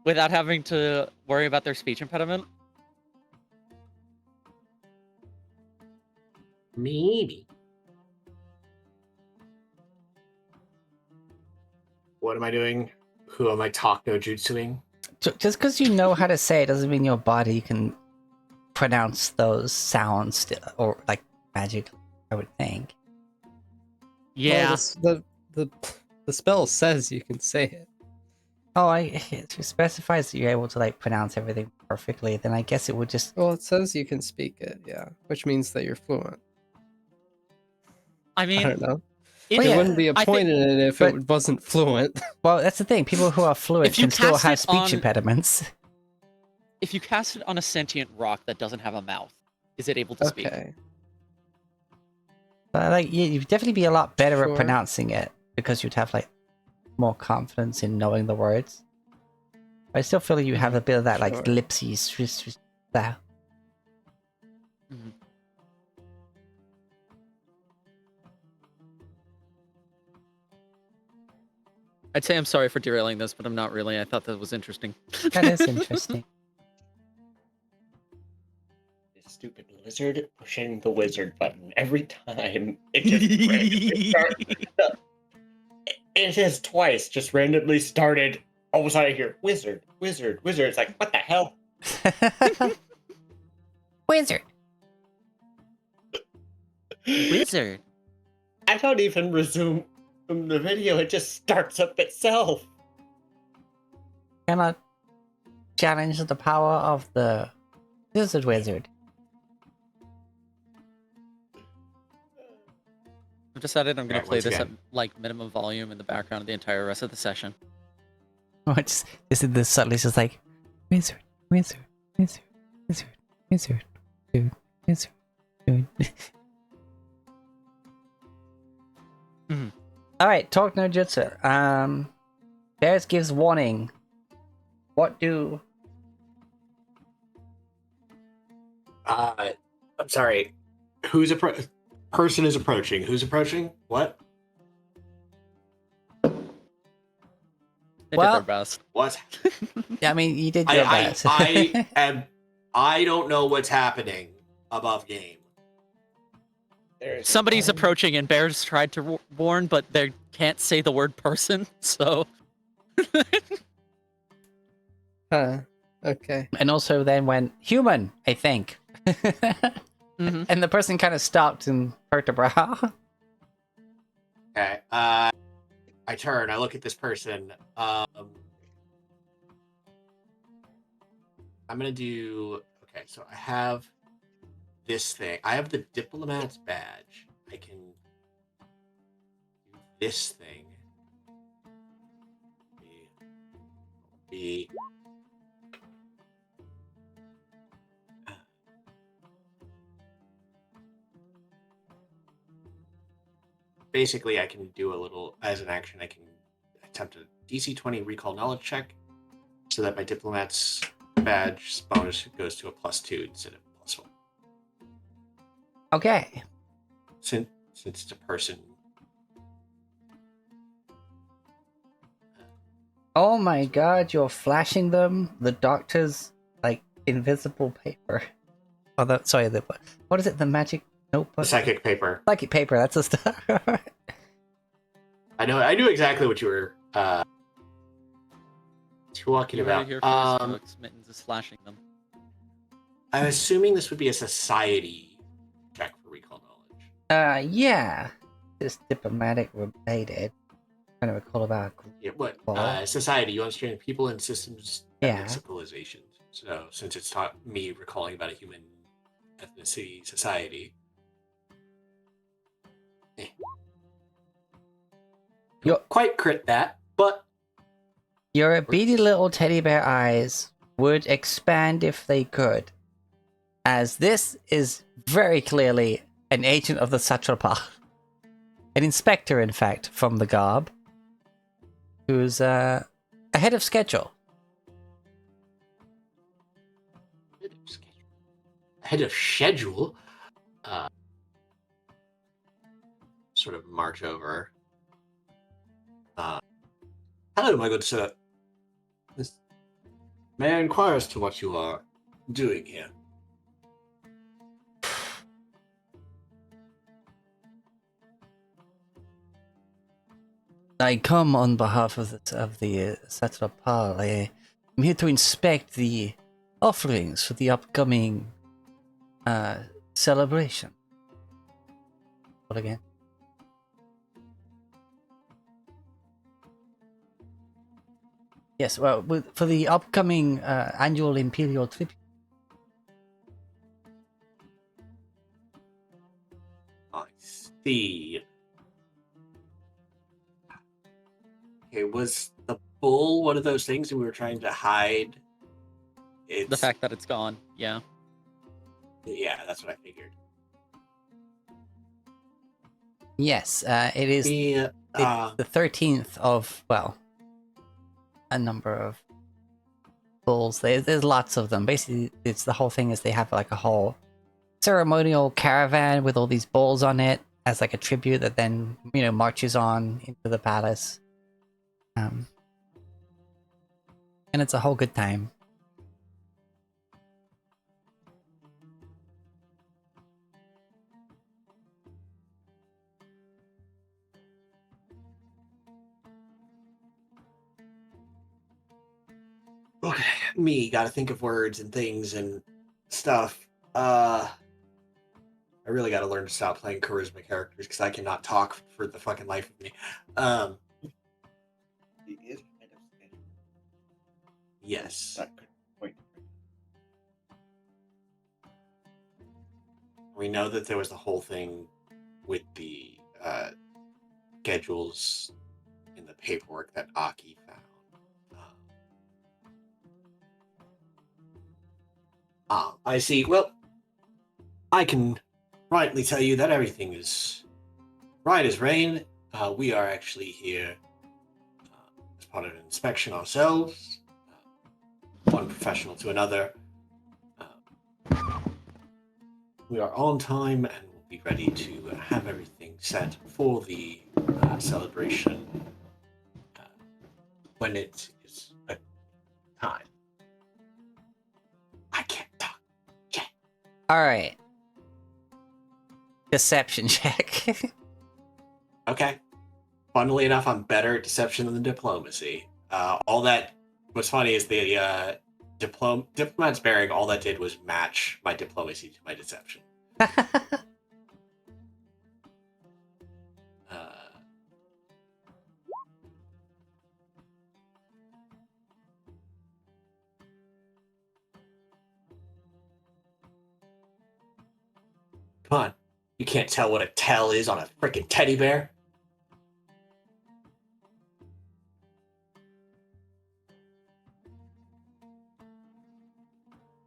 without having to worry about their speech impediment? Maybe. What am I doing? Who am I talk no jutsuing? Just because you know how to say it doesn't mean your body can pronounce those sounds or like magic, I would think. Yeah. Well, the spell says you can say it. Oh, it specifies that you're able to like pronounce everything perfectly. Then I guess it would just. Well, it says you can speak it, yeah, which means that you're fluent. I I mean, don't know. it- Well, There yeah, wouldn't be a I point think- in it if but- it wasn't fluent. Well, that's the thing. People who are fluent If you can still cast have it speech on- impediments. if you cast it on a sentient rock that doesn't have a mouth, is it able to speak? Okay. But like, you'd definitely be a lot better Sure. at pronouncing it because you'd have like more confidence in knowing the words. I still feel like you have a bit of that like Sure. lipsy style. Mhm. I'd say I'm sorry for derailing this, but I'm not really. I thought that was interesting. That is interesting. This stupid lizard pushing the wizard button every time. It just randomly starts. It has twice just randomly started. All of a sudden I hear wizard, wizard, wizard. It's like, what the hell? Wizard. Wizard. I don't even resume from the video. It just starts up itself. Cannot challenge the power of the wizard. I've decided I'm gonna Alright, play once this at again. like minimum volume in the background of the entire rest of the session. This is the subtly just like wizard, wizard, wizard, wizard, wizard, dude, wizard, dude. All right, talk no jutsu. Bears gives warning. What do? I'm sorry. Person is approaching. Who's approaching? What? They did Well- their best. What? I mean, you did your best. I don't know what's happening above game. There's Somebody's one- approaching, and Bears tried to warn, but they can't say the word person, so. Huh. Okay. And also then went human, I think. Mhm. And the person kind of stopped and hurt a brow. Okay. I turn. I look at this person. I'm gonna do. Okay, so I have this thing. I have the diplomat's badge. I can do this thing. Be basically, I can do a little as an action. I can attempt a DC 20 recall knowledge check, so that my diplomat's badge bonus goes to a +2 instead of +1. Okay. Since it's a person. Oh my god, you're flashing them. The doctor's like invisible paper. Oh, sorry. What is it? The magic notebook. The psychic paper. Psychic paper. That's a stuff. I knew exactly what you were talking You heard it about. here first, folks. Mittens is slashing them. I'm assuming this would be a society check for recall knowledge. Yeah. This diplomatic related. Trying to recall about. Yeah, what? Well- Society. You understand people and systems, Yeah. ethnic civilizations. So since it's taught me recalling about a human ethnicity society. You're- Quite crit that, but Your beady little teddy bear eyes would expand if they could, as this is very clearly an agent of the Satrapa. An inspector, in fact, from the garb, who's ahead of schedule. ahead of schedule. Sort of march over. Hello, my good sir. May I inquire as to what you are doing here? I come on behalf of the Satrapa. I am here to inspect the offerings for the upcoming celebration. What again? Yes, well, for the upcoming annual Imperial tribute. I see. Okay, was the bull one of those things that we were trying to hide? It's, The fact that it's gone, yeah. Yeah, that's what I figured. Yes, it is Yeah, it's the 13th of, well, a number of bulls. There's lots of them. Basically, it's the whole thing is they have like a whole ceremonial caravan with all these bulls on it as like a tribute that then, marches on into the palace. And it's a whole good time. okay, me gotta think of words and things and stuff. I really gotta learn to stop playing charisma characters because I cannot talk for the fucking life of me. He is kind of skinny. Yes. That could point. We know that there was the whole thing with the schedules in the paperwork that Aki found. I see. Well, I can rightly tell you that everything is right as rain. We are actually here as part of an inspection ourselves, one professional to another. We are on time and will be ready to have everything set for the celebration when it is a time. I can't talk. All right. Deception check. Okay. Funnily enough, I'm better at deception than diplomacy. All that what's funny is the diplomat's bearing. All that did was match my diplomacy to my deception. Come on, you can't tell what a tell is on a freaking teddy bear.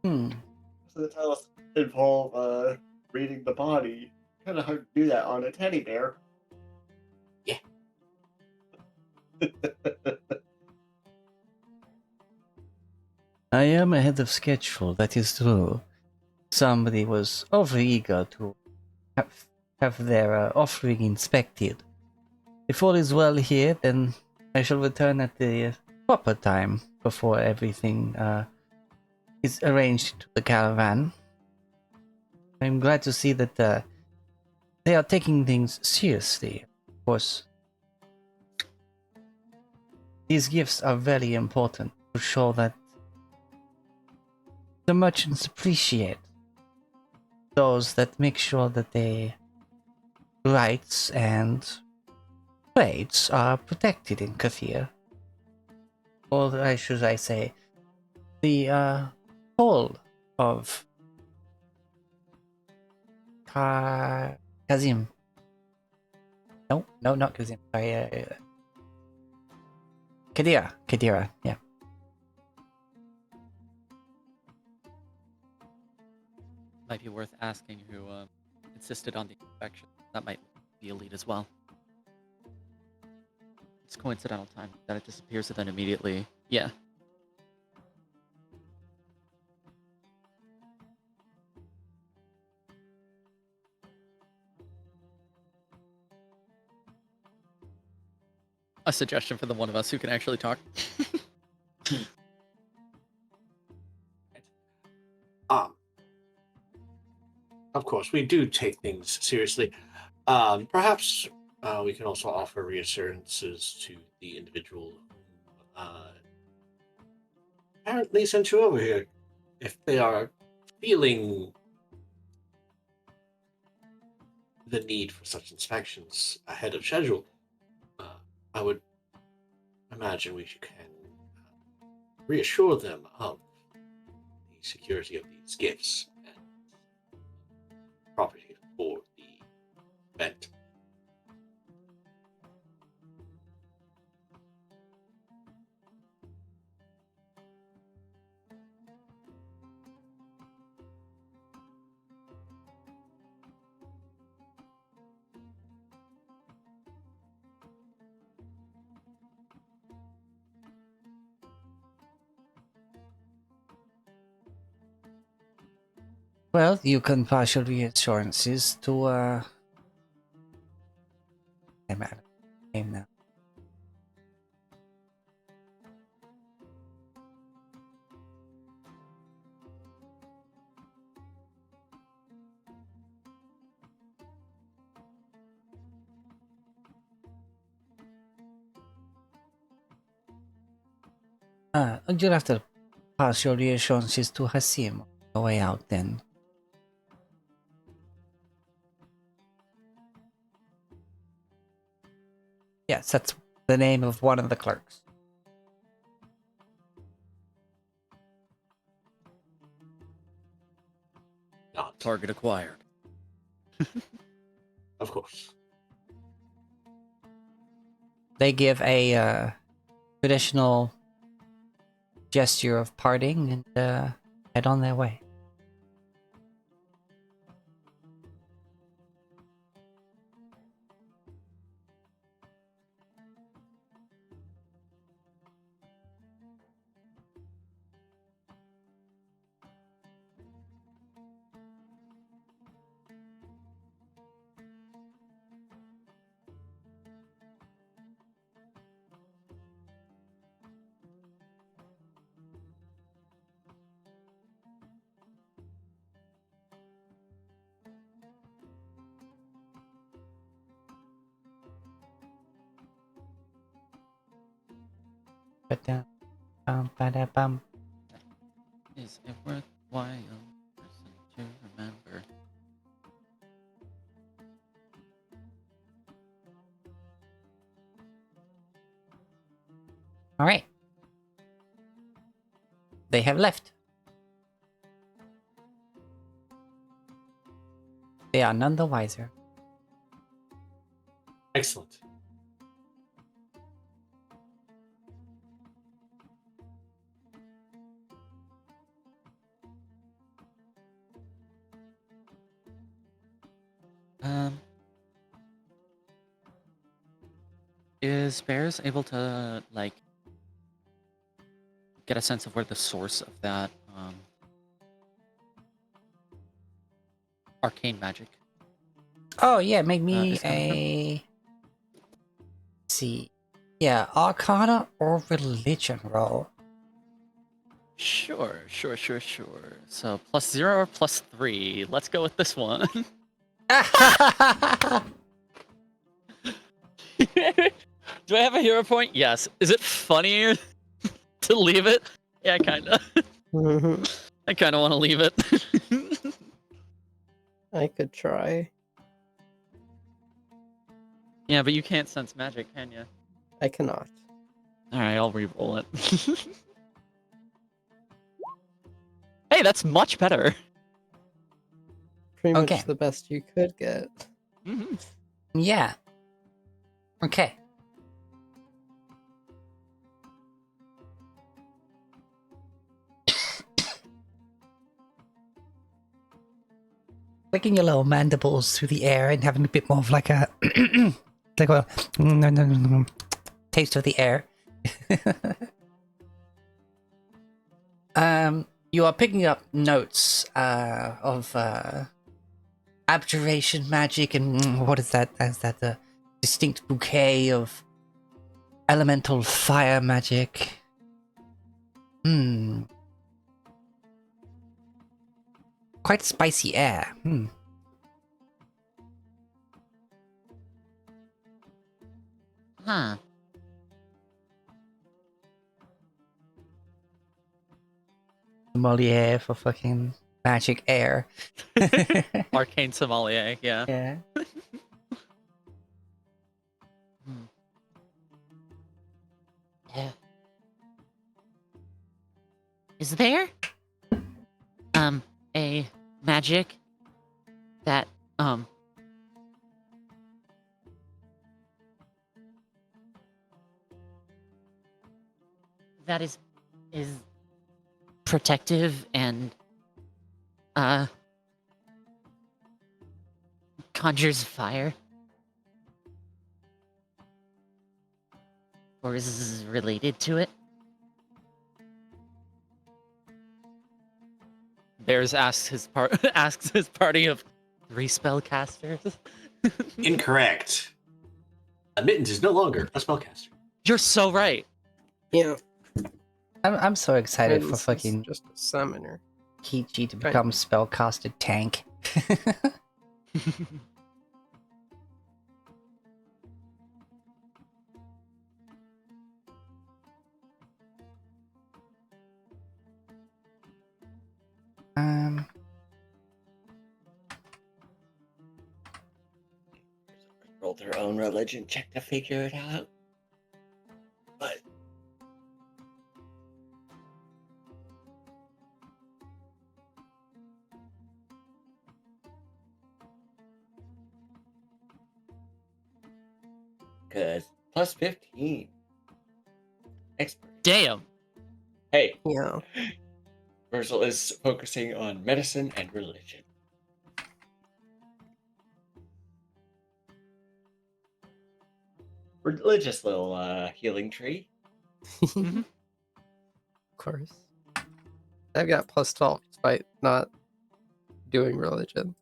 Hmm. So the tales involve reading the body. Kind of hard to do that on a teddy bear. Yeah. I am ahead of schedule, that is true. Somebody was overeager to have their offering inspected. If all is well here, then I shall return at the proper time before everything is arranged to the caravan. I'm glad to see that they are taking things seriously. Of course, these gifts are very important to show that the merchants appreciate those that make sure that their rights and trades are protected in Kathir. Or should I say, the whole of Kazim. No, not Kazim. Sorry, Kadira, yeah. Might be worth asking who insisted on the inspection. That might be a lead as well. It's coincidental time that it disappears and then immediately. Yeah. A suggestion for the one of us who can actually talk. Of course, we do take things seriously. Perhaps we can also offer reassurances to the individual who apparently sent you over here. If they are feeling the need for such inspections ahead of schedule, I would imagine we can reassure them of the security of these gifts and property for the event. Well, you can partial reassurances to I'm out of name now. You'll have to pass your reassurances to Hasim on the way out then. Yes, that's the name of one of the clerks. Not, Target acquired. of course. They give a traditional gesture of parting and head on their way. Ba-da-bum. Is a worthwhile person to remember. All right. They have left. They are none the wiser. Excellent. Is Bears able to like get a sense of where the source of that arcane magic Oh yeah, make me is coming from? a. Let's see. Yeah, Arcana or Religion roll. Sure. So +0 or +3. Let's go with this one. Do I have a hero point? Yes. Is it funnier to leave it? Yeah, kinda. I kinda want to leave it. I could try. Yeah, but you can't sense magic, can you? I cannot. Alright, I'll re-roll it. Hey, that's much better. Pretty Okay. much the best you could get. Mm-hmm. Yeah. Okay. Flicking your little mandibles through the air and having a bit more of like a like a taste of the air. You are picking up notes of abjuration magic and what is that? Is that the distinct bouquet of elemental fire magic? Quite spicy air. Huh. Sommelier for fucking magic air. Arcane sommelier, yeah. Yeah. Yeah. Is there a magic that that is protective and conjures fire? Or is related to it? Bears asks his party of 3 spellcasters. Incorrect. Admittance is no longer a spellcaster. You're so right. Yeah. I'm so excited for Mittens is fucking just a summoner. Kichi to Right. become spellcasted tank. Roll their own religion check to figure it out. But because +15. Expert. Damn. Hey, Yeah. Virgil is focusing on medicine and religion. Religious little healing tree. Mhm. Of course. I've got +12 despite not doing religion.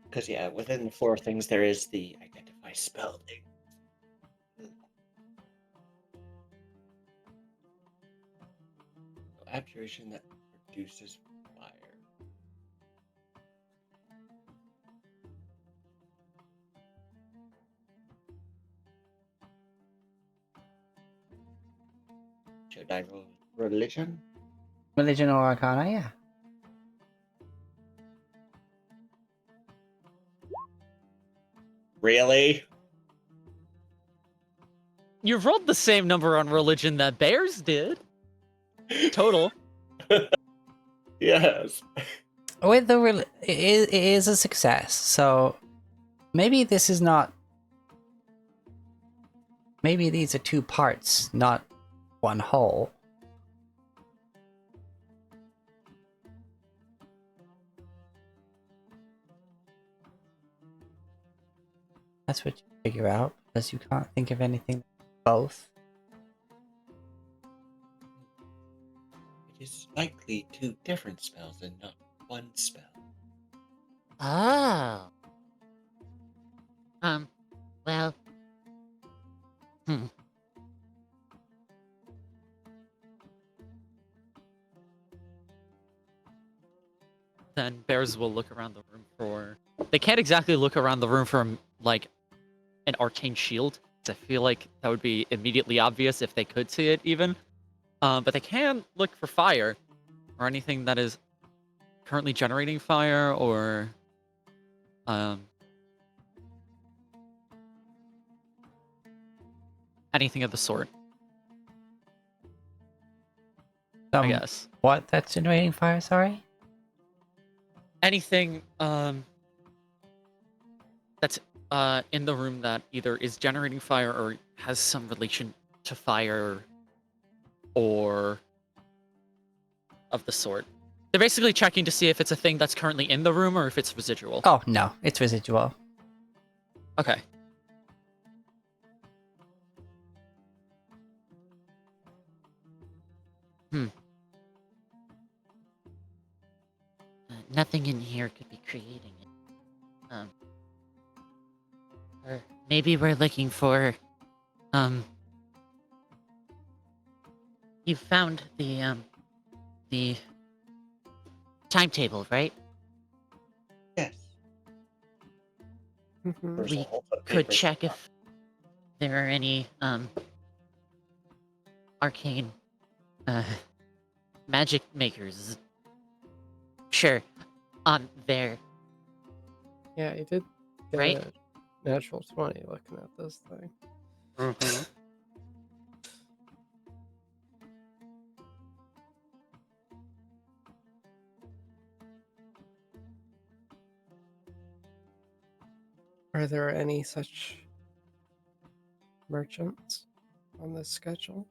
Because yeah, within the 4 things there is the identify spell thing. Abjuration that produces fire. Should I roll religion? Religion or Arcana, yeah. Really? You rolled the same number on religion that Bears did. Total. Yes. With the it is a success, so maybe this is not. Maybe these are two parts, not one whole. That's what you figure out, because you can't think of anything both. It is likely two different spells and not one spell. Oh. Well. Then Bears will look around the room for... They can't exactly look around the room for, like, an arcane shield. I feel like that would be immediately obvious if they could see it, even. But they can look for fire, or anything that is currently generating fire, or... anything of the sort, I guess. What? That's generating fire, sorry? Anything that's in the room that either is generating fire or has some relation to fire or of the sort. They're basically checking to see if it's a thing that's currently in the room or if it's residual. Oh, no. It's residual. Okay. Nothing in here could be creating it. Or maybe we're looking for, you found the timetable, right? Yes. There's We a whole lot of could papers. check if there are any, arcane, magic makers. Sure. On there, Yeah, you did get right? a natural 20 looking at this thing. Are there any such merchants on this schedule?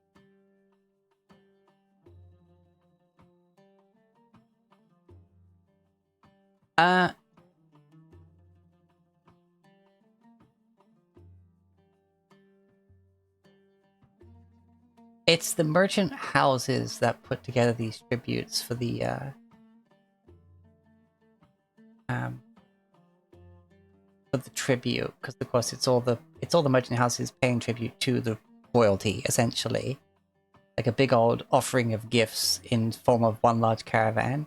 It's the merchant houses that put together these tributes for the tribute, because of course it's all the merchant houses paying tribute to the royalty, essentially, like a big old offering of gifts in form of one large caravan.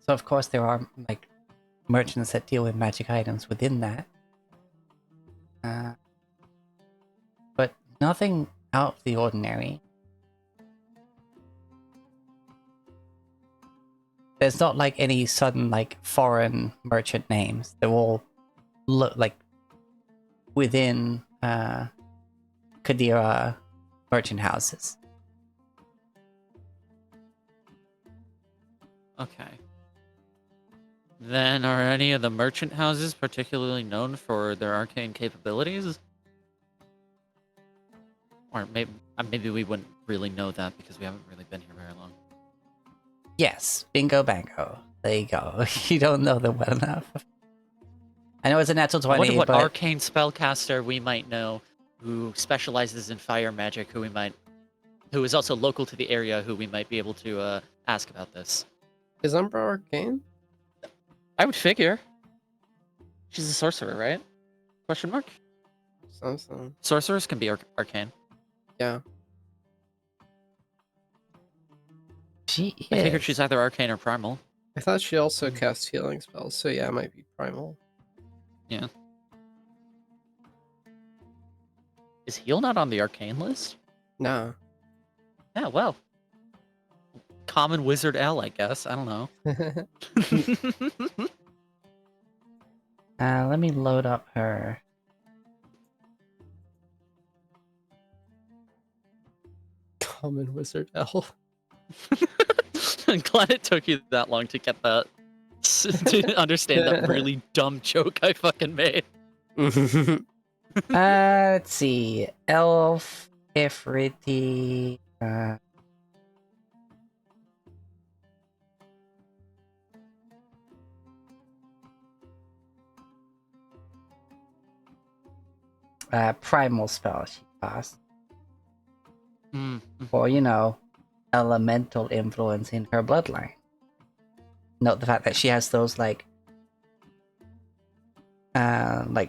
So of course there are like merchants that deal with magic items within that, but nothing out of the ordinary. There's not like any sudden like foreign merchant names. They're all like within Kadira merchant houses. Okay. Then are any of the merchant houses particularly known for their arcane capabilities? Or maybe we wouldn't really know that because we haven't really been here very long. Yes, bingo bango. There you go. You don't know them well enough. I know it's a natural 20, I wonder what but arcane spellcaster we might know who specializes in fire magic, who is also local to the area, who we might be able to ask about this. Is Umbra arcane? I would figure. She's a sorcerer, right? Question mark? Something. Sorcerers can be arcane. Yeah. she I figured is. she's either arcane or primal. I thought she also cast healing spells, so yeah, it might be primal. Is heal not on the arcane list? Nah. Yeah, well. Common wizard L, I guess. I don't know. Let me load up her. Common wizard L. I'm glad it took you that long to get that. To understand that really dumb joke I fucking made. Let's see. Elf, Ifriti. Primal spell she cast. Or, you know, elemental influence in her bloodline. Note the fact that she has those, like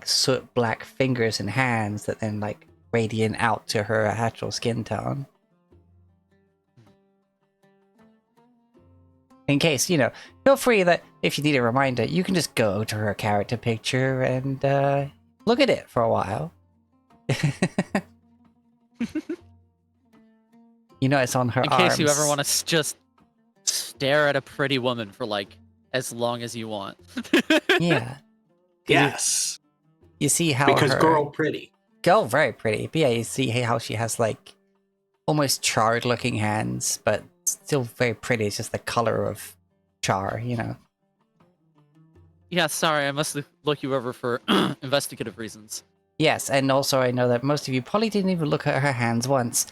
soot black fingers and hands that then, like, radiate out to her actual skin tone. In case, you know, feel free that if you need a reminder, you can just go to her character picture and look at it for a while. You know it's on her In arms. case you ever want to just stare at a pretty woman for like as long as you want. Yeah. Yes. You see how Because her... girl pretty. Girl very pretty. But yeah, you see how she has like almost charred looking hands, but still very pretty. It's just the color of char, you know. Yeah, sorry, I must look you over for investigative reasons. Yes, and also I know that most of you probably didn't even look at her hands once.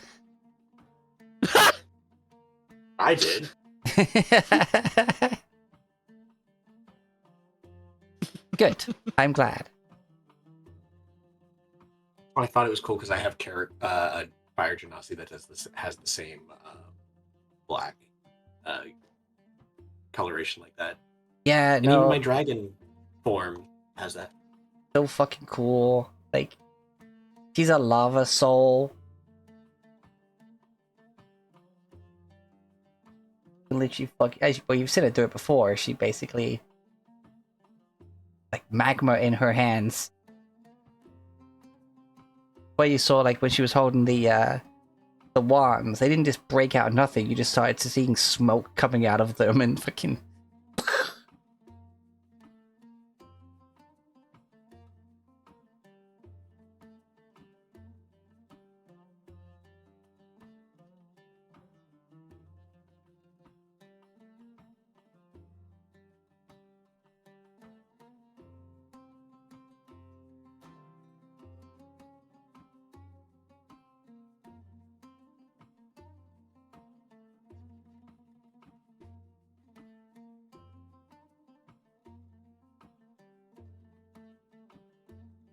I did. Good. I'm glad. I thought it was cool because I have a fire genasi that has the same black coloration like that. Yeah, And no. even my dragon form has that. So fucking cool. Like, she's a lava soul. Literally well, you've seen her do it before. She basically like magma in her hands. Where you saw like when she was holding the wands, they didn't just break out of nothing. You just started seeing smoke coming out of them and fucking.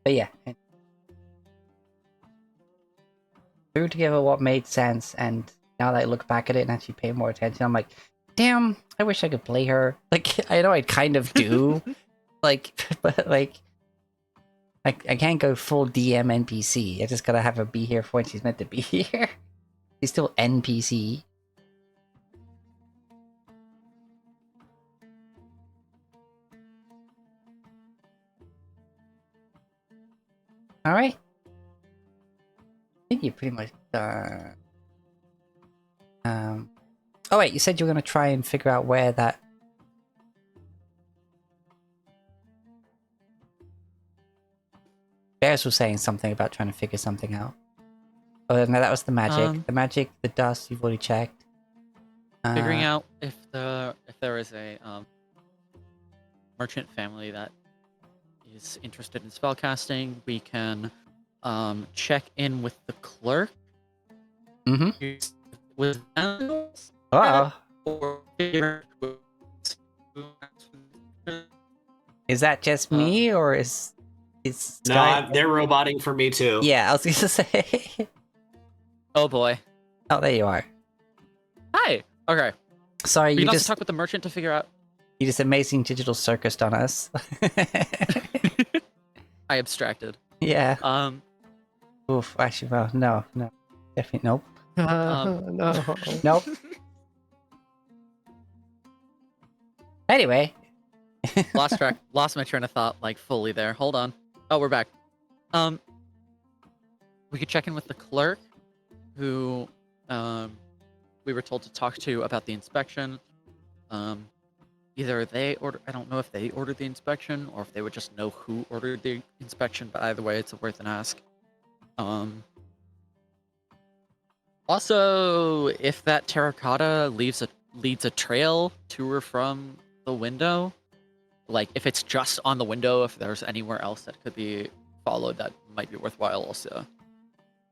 But yeah. Threw together what made sense, and now that I look back at it and actually pay more attention, I'm like, damn, I wish I could play her. Like, I know I kind of do. Like, but like, I can't go full DM NPC. I just gotta have her be here for when she's meant to be here. She's still NPC. Alright. I think you pretty much oh wait, you said you were gonna try and figure out where that Bears was saying something about trying to figure something out. Oh no, that was the magic. The magic, the dust, you've already checked. Figuring out if there is a merchant family that is interested in spellcasting, we can check in with the clerk. Mm-hmm. With Oh. or Is that just me, or is No, Sky... they're roboting for me too. Yeah, I was gonna say. Oh boy. Oh, there you are. Hi. Okay. Sorry, We you have to just talk with the merchant to figure out. you just amazing digital circused on us. I abstracted. Yeah. Oof. Actually, well, no, definitely nope. No. Nope. Anyway, Lost my train of thought, like, fully there. Hold on. Oh, we're back. We could check in with the clerk, who, we were told to talk to about the inspection. Either they order. I don't know if they ordered the inspection or if they would just know who ordered the inspection. But either way, it's worth an ask. Also, if that terracotta leads a trail to or from the window, like if it's just on the window, if there's anywhere else that could be followed, that might be worthwhile also.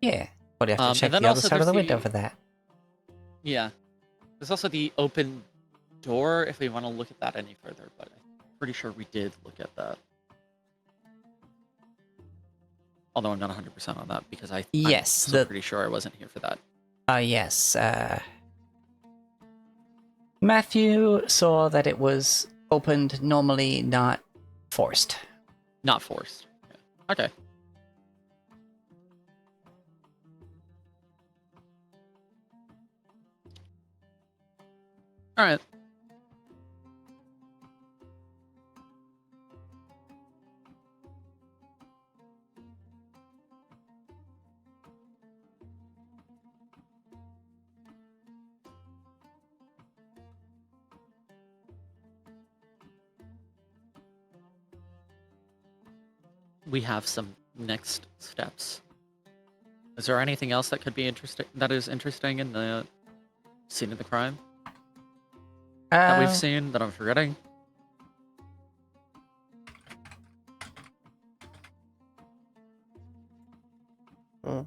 yeah. But you have to And check then the other also side of the there's window for that. Yeah. There's also the open door if we want to look at that any further, but I'm pretty sure we did look at that. Although I'm not 100% on that because I'm Yes, still pretty sure I wasn't here for that. Yes. Matthew saw that it was opened normally, not forced. Not forced. Yeah. Okay. All right. We have some next steps. Is there anything else that could be interesting? That is interesting in the scene of the crime that we've seen that I'm forgetting? Hmm.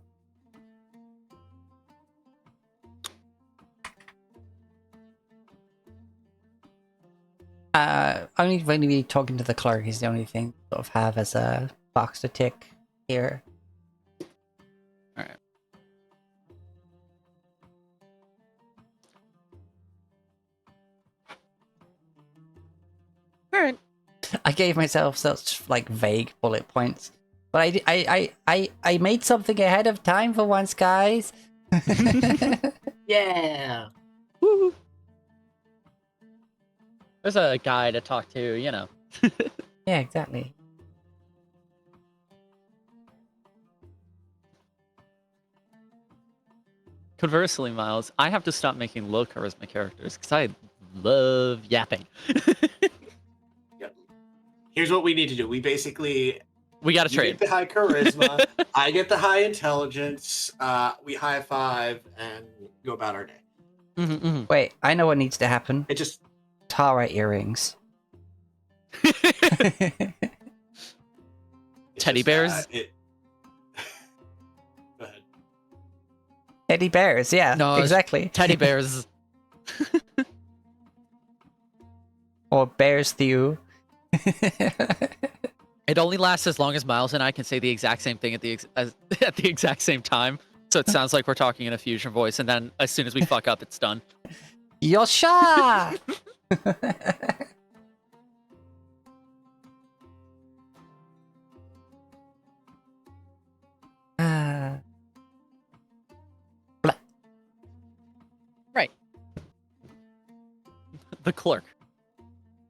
Only when we talking to the clerk is the only thing sort of have as a box to tick here. All right. All right. I gave myself such like vague bullet points, but I made something ahead of time for once, guys. Yeah. Woo. There's a guy to talk to, you know. Yeah, exactly. Conversely, Miles, I have to stop making low charisma characters because I love yapping. Yep. Here's what we need to do. We basically We got to you trade. get the high charisma, I get the high intelligence. We high five and go about our day. Wait, I know what needs to happen. It just Tara earrings. Teddy bears? Go ahead. Teddy bears, yeah, No, exactly. Teddy bears. Or bears thew. It only lasts as long as Miles and I can say the exact same thing at the exact same time. So it sounds like we're talking in a fusion voice, and then as soon as we fuck up, it's done. Yosha! Right. The clerk.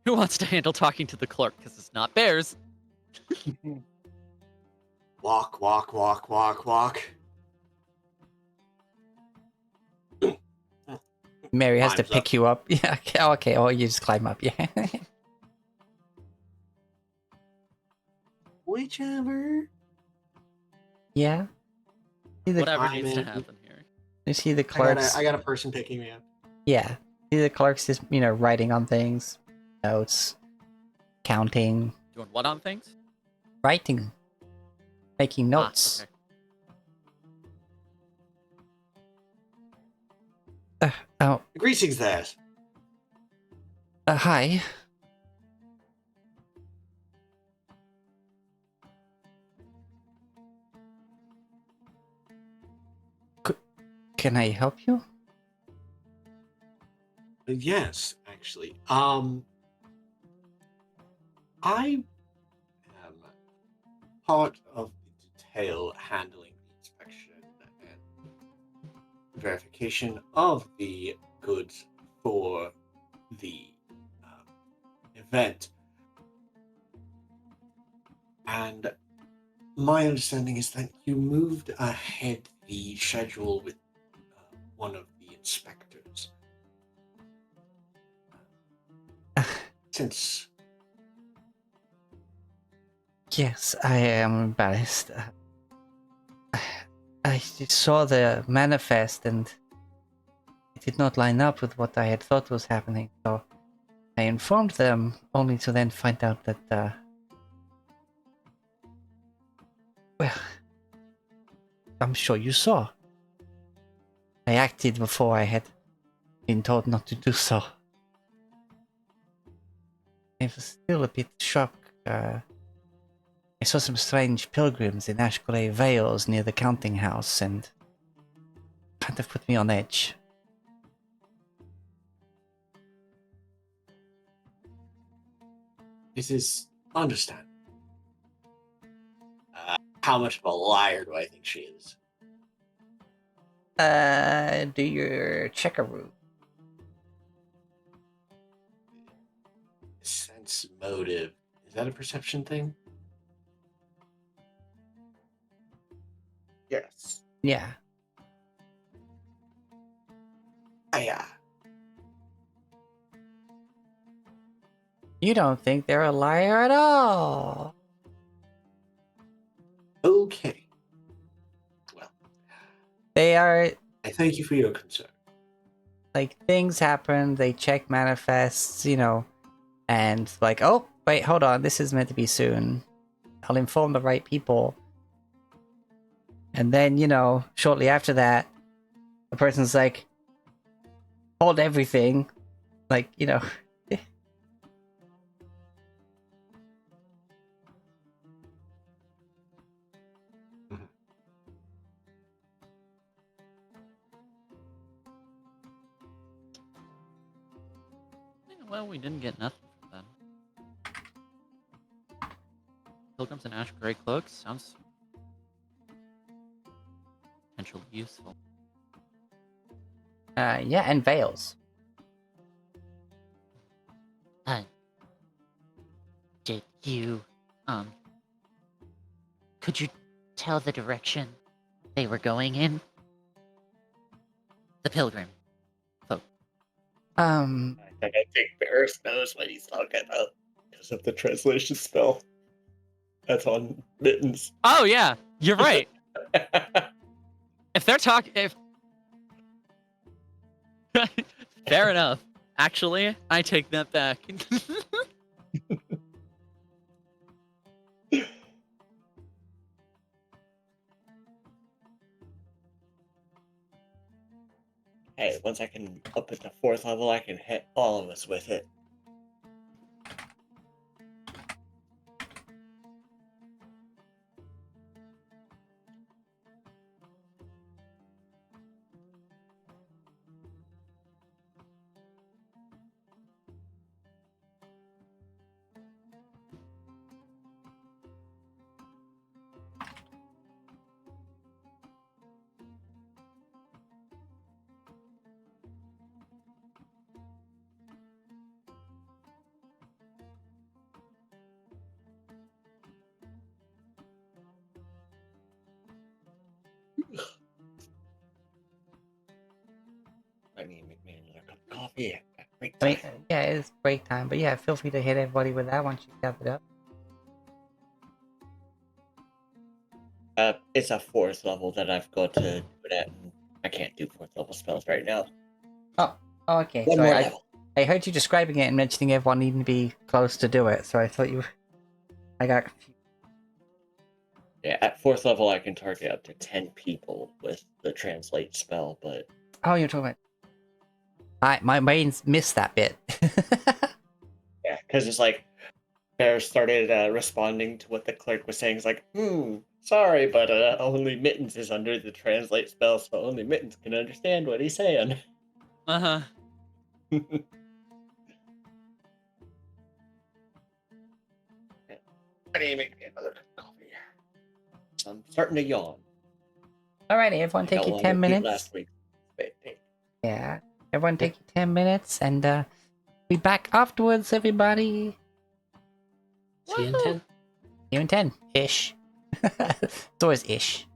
Who wants to handle talking to the clerk? Because it's not bears. Walk, walk, walk, walk, walk. Mary has to Climbs pick up. you up. Yeah, okay, or you just climb up, yeah. Whichever. Yeah. See the, Whatever climb needs to in. happen here. you see the clerks. I got a person picking me up. Yeah. See the clerks just, writing on things, notes, counting, Doing what on things? writing, making notes. Okay. Oh, Greetings there. hi. Can I help you? Yes, actually. I am part of the detail handling the inspection and verification of the goods for the event. And my understanding is that you moved ahead the schedule with one of the inspectors. Since Yes, I am embarrassed. I saw the manifest and it did not line up with what I had thought was happening, so I informed them only to then find out that, well, I'm sure you saw. I acted before I had been told not to do so. I was still a bit shocked. I saw some strange pilgrims in ash grey veils near the counting house and kind of put me on edge. this is understandable. How much of a liar do I think she is? Do your checkaroo. Sense motive. Is that a perception thing? Yes. Yeah. Yeah. You don't think they're a liar at all. Okay. Well, They are, I thank you for your concern. like, things happen, they check manifests, and like, oh, wait, hold on, this is meant to be soon. I'll inform the right people. And then, shortly after that, the person's like, hold everything. Like, Well, we didn't get nothing from them. Pilgrims and ash gray cloaks sounds potentially useful. yeah, and veils. Did you, could you tell the direction they were going in? The pilgrim. I think Barris knows what he's talking about because of the translation spell. That's on Mittens. Oh yeah, you're right. If they're talking, fair enough. Actually, I take that back. Hey, once I can up it to 4th level, I can hit all of us with it. I need to make me another cup of coffee. Break I mean, time. yeah, it's break time, but yeah, feel free to hit everybody with that once you gather it up. It's a 4th level that I've got to do it at. And I can't do 4th level spells right now. Oh, okay. One Sorry, more level. I heard you describing it and mentioning everyone needing to be close to do it, so I thought I got confused. Yeah, at 4th level, I can target up to 10 people with the translate spell, but Oh, you're talking about... my brain's missed that bit. yeah, because it's like Bear started responding to what the clerk was saying. It's like, sorry, but only Mittens is under the translate spell, so only Mittens can understand what he's saying. Uh-huh. I need to make me another cup of coffee. I'm starting to yawn. Alrighty, everyone take your 10 minutes. Last week. Yeah, everyone take your 10 minutes and be back afterwards, everybody. T and 10? You and 10 ish. It's always ish.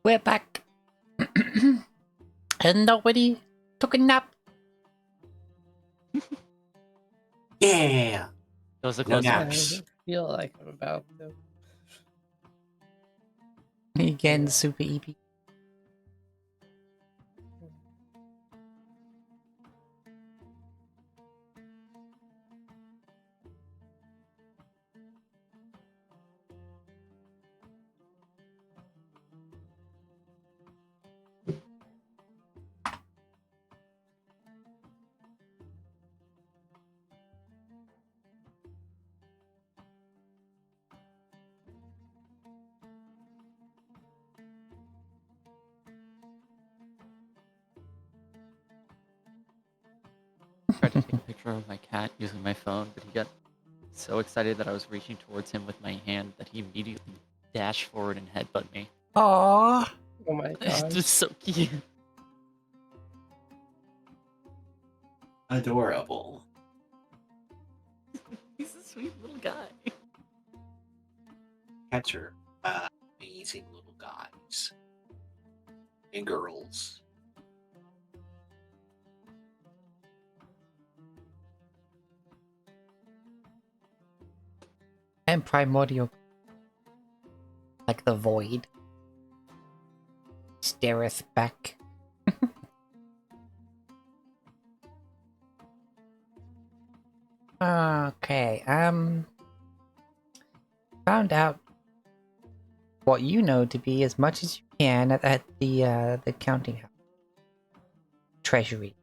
We're back. And nobody took a nap. Yeah. That was a No close I one. naps. feel like I'm about to. Again, Yeah. super EP. Tried to take a picture of my cat using my phone, but he got so excited that I was reaching towards him with my hand that he immediately dashed forward and headbutted me. Aww. Oh my It's god. just so cute. Adorable. He's a sweet little guy. Cats are amazing little guys and girls. And primordial. Like the void. Stareth back. Okay, found out what you know to be as much as you can at the counting house. Treasury.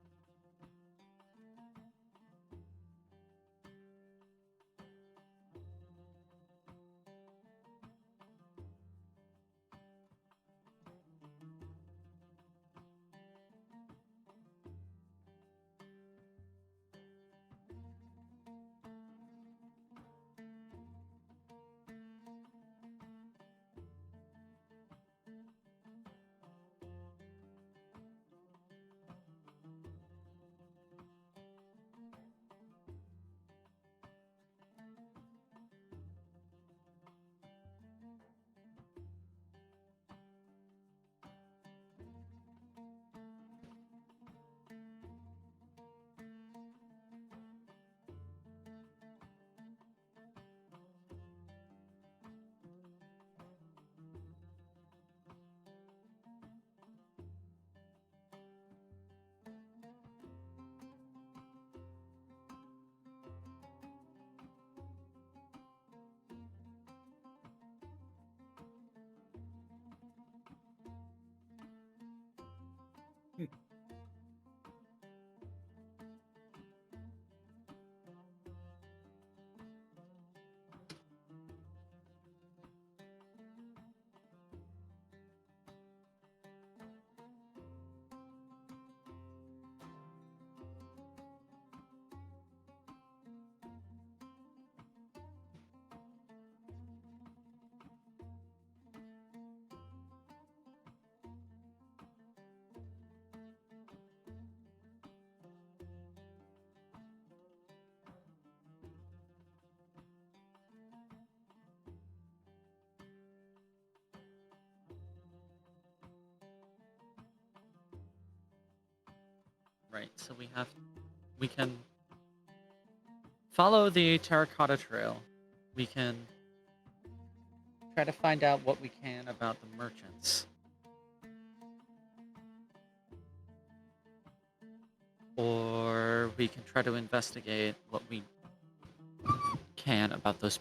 Right, so we can follow the terracotta trail. We can try to find out what we can about the merchants. Or we can try to investigate what we can about those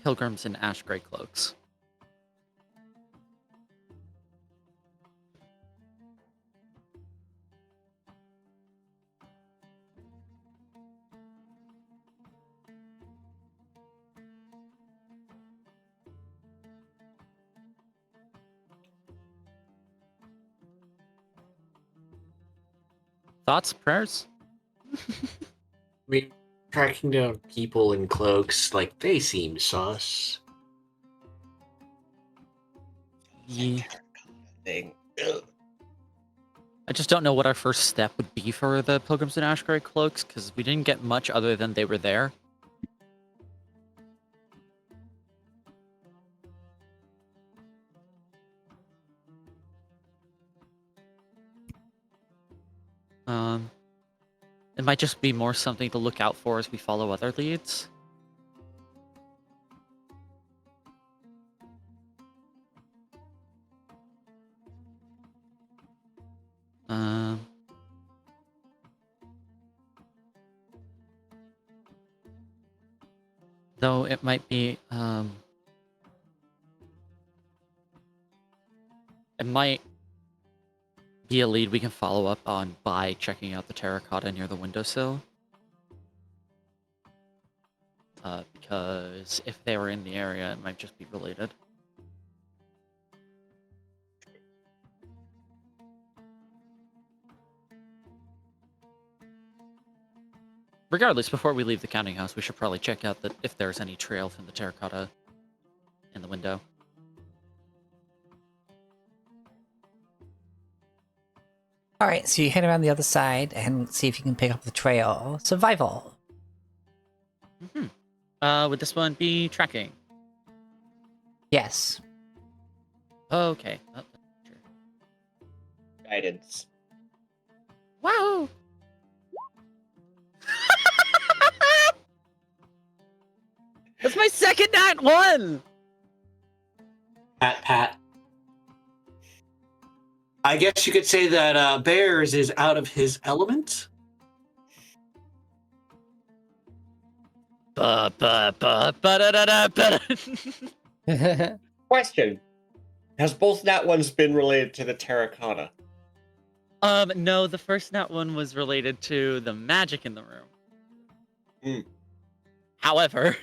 pilgrims in ash gray cloaks. Thoughts, prayers? I mean, tracking down people in cloaks, like, they seem sus. Yeah. Terracotta thing. Ugh. I just don't know what our first step would be for the pilgrims in ash gray cloaks, because we didn't get much other than they were there. It might just be more something to look out for as we follow other leads. Um, though it might be, it might be a lead we can follow up on by checking out the terracotta near the windowsill. Because if they were in the area, it might just be related. Regardless, before we leave the counting house, we should probably check out if there's any trail from the terracotta in the window. All right, so you head around the other side and see if you can pick up the trail. Survival. Would this one be tracking? Yes. Okay. Oh, sure. Guidance. Wow! That's my second nat one! Pat. I guess you could say that Bears is out of his element. Question: has both nat ones been related to the terracotta? No, the first nat one was related to the magic in the room. However,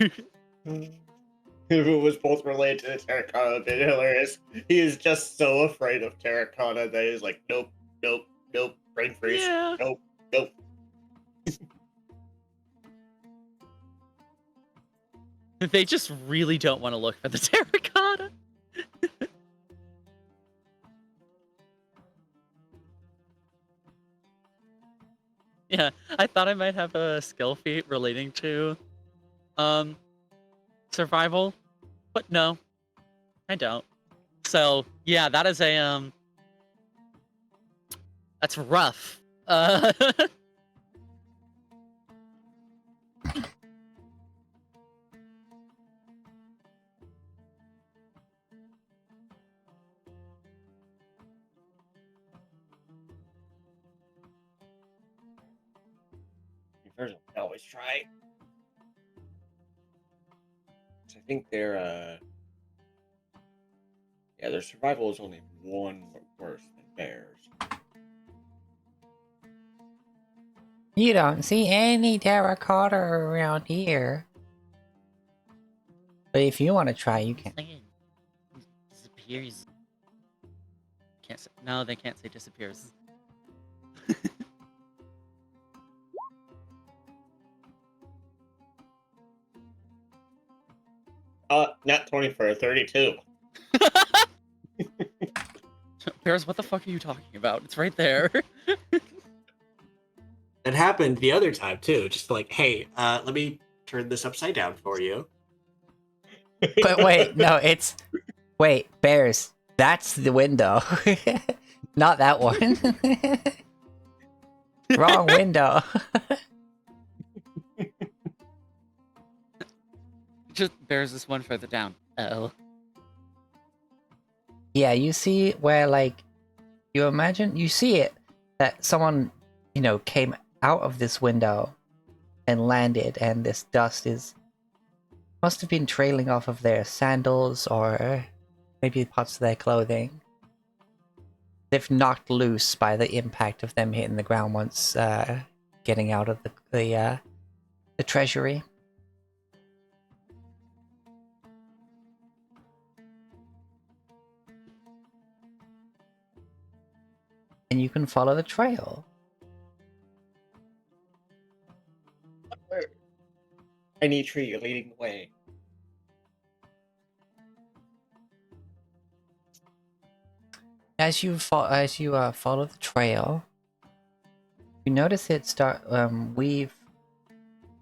If it was both related to the terracotta, it'd be hilarious. He is just so afraid of terracotta that he's like, nope, brain freeze, yeah. nope. They just really don't want to look for the terracotta. Yeah, I thought I might have a skill feat relating to survival, but no, I don't. So yeah, that is a that's rough. First, I always try. I think their their survival is only one worse than Bears. You don't see any terracotta around here. But if you want to try, you can. Disappears. Can't say, no, they can't say disappears. Nat 20 for a 32. Bears, what the fuck are you talking about? It's right there. It happened the other time too. Just like, hey, let me turn this upside down for you. But wait, no, it's... Wait, Bears, that's the window. Not that one. Wrong window. Just Bears this one further down. Oh. Yeah, you see where, like, you see it, that someone, came out of this window and landed, and this dust must have been trailing off of their sandals or maybe parts of their clothing. They've knocked loose by the impact of them hitting the ground once getting out of the treasury. And you can follow the trail. Any tree leading the way. As you follow the trail, you notice it weave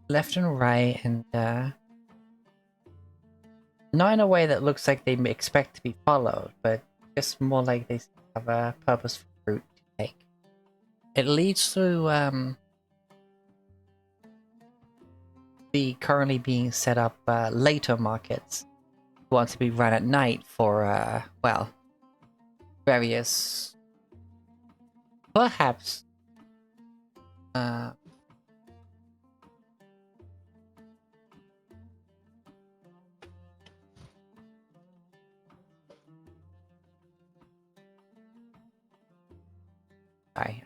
left and right, and not in a way that looks like they expect to be followed, but just more like they have a purposeful route to take. It leads through the currently being set up later markets, want to be run at night for well, various, perhaps sorry.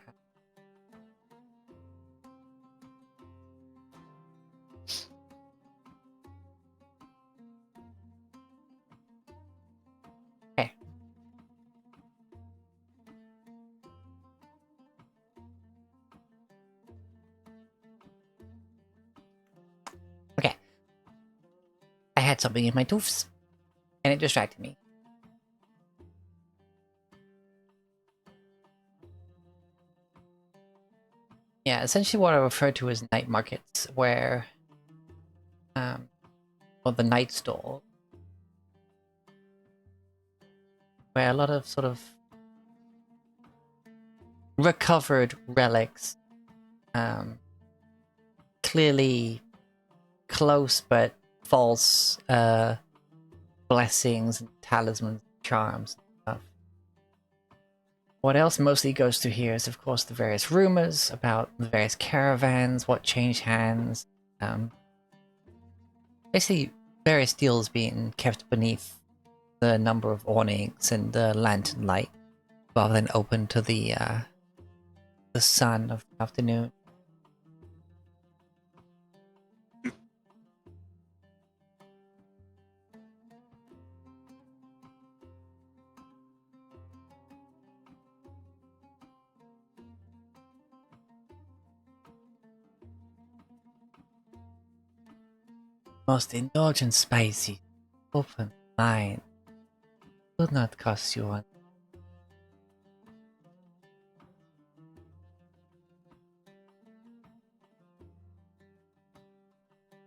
Okay. Okay. I had something in my teeth, and it distracted me. Yeah, essentially what I refer to as night markets, where, or the night stall, where a lot of sort of recovered relics, clearly close but false blessings and talismans, charms, and stuff. What else mostly goes through here is, of course, the various rumors about the various caravans, what changed hands, basically various deals being kept beneath the number of awnings and the lantern light, rather than open to the sun of the afternoon. Most indulgent spicy, open mind, would not cost you one.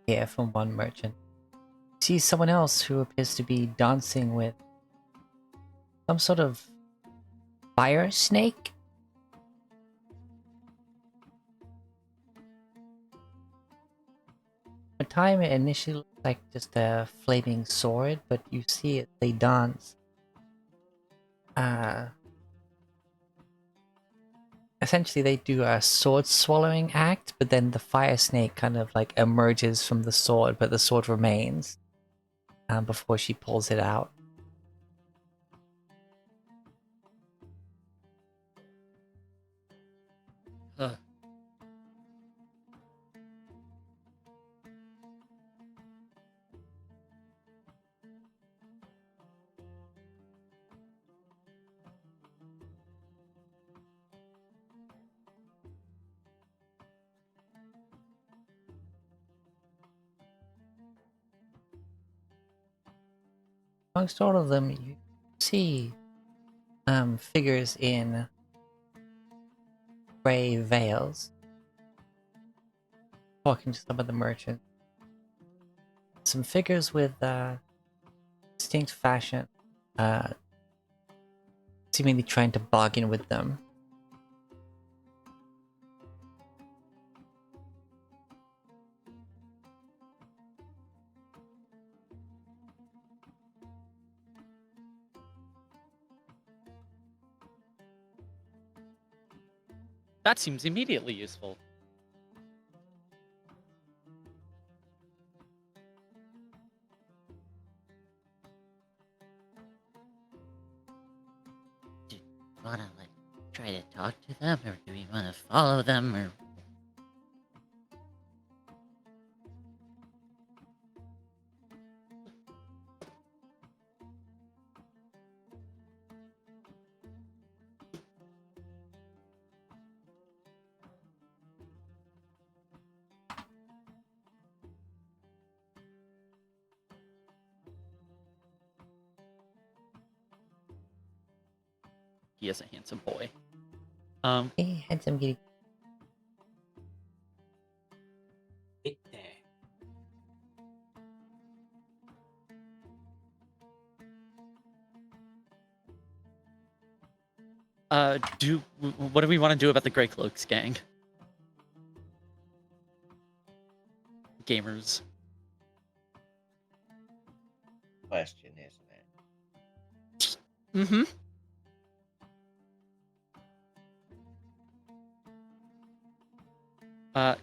Here from one merchant. See someone else who appears to be dancing with some sort of fire snake? At the time it initially looked like just a flaming sword, but you see it, they dance. Essentially they do a sword swallowing act, but then the fire snake kind of like emerges from the sword, but the sword remains before she pulls it out. Huh. Amongst all of them, you see figures in gray veils talking to some of the merchants. Some figures with distinct fashion, seemingly trying to bargain with them. That seems immediately useful. Do you wanna like try to talk to them, or do we wanna follow them, or He is a handsome boy. Hey, handsome kitty. Right there. What do we want to do about the Grey Cloaks gang? Gamers. Question, isn't it? Mm-hmm.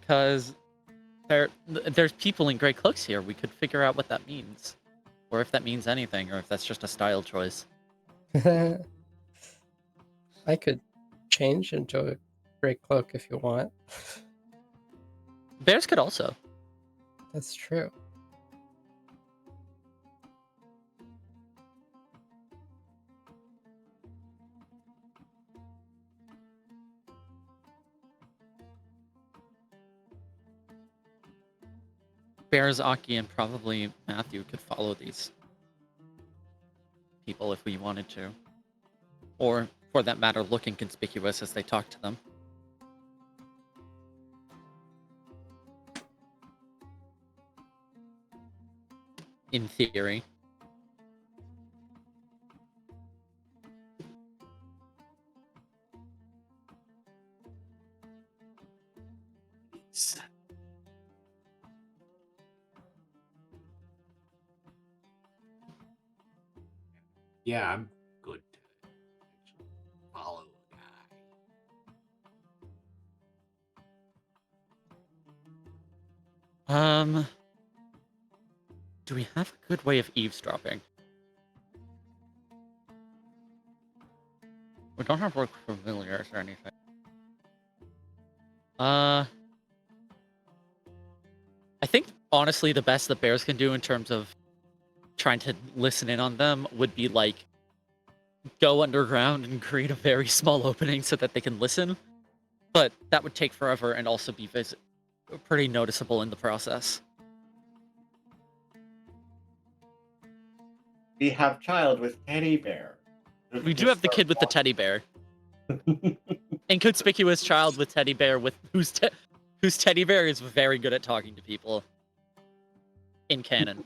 Because there's people in Grey Cloaks here. We could figure out what that means. Or if that means anything, or if that's just a style choice. I could change into a gray cloak if you want. Bears could also. That's true. Bears, Aki, and probably Matthew could follow these people if we wanted to. Or, for that matter, look inconspicuous as they talk to them. In theory. Yeah, I'm good to actually follow a guy. Do we have a good way of eavesdropping? We don't have work familiars or anything. I think, honestly, the best that bears can do in terms of trying to listen in on them would be, like, go underground and create a very small opening so that they can listen. But that would take forever and also be pretty noticeable in the process. We have child with teddy bear. We do have the kid with the teddy bear. Inconspicuous child with teddy bear whose teddy bear is very good at talking to people. In canon.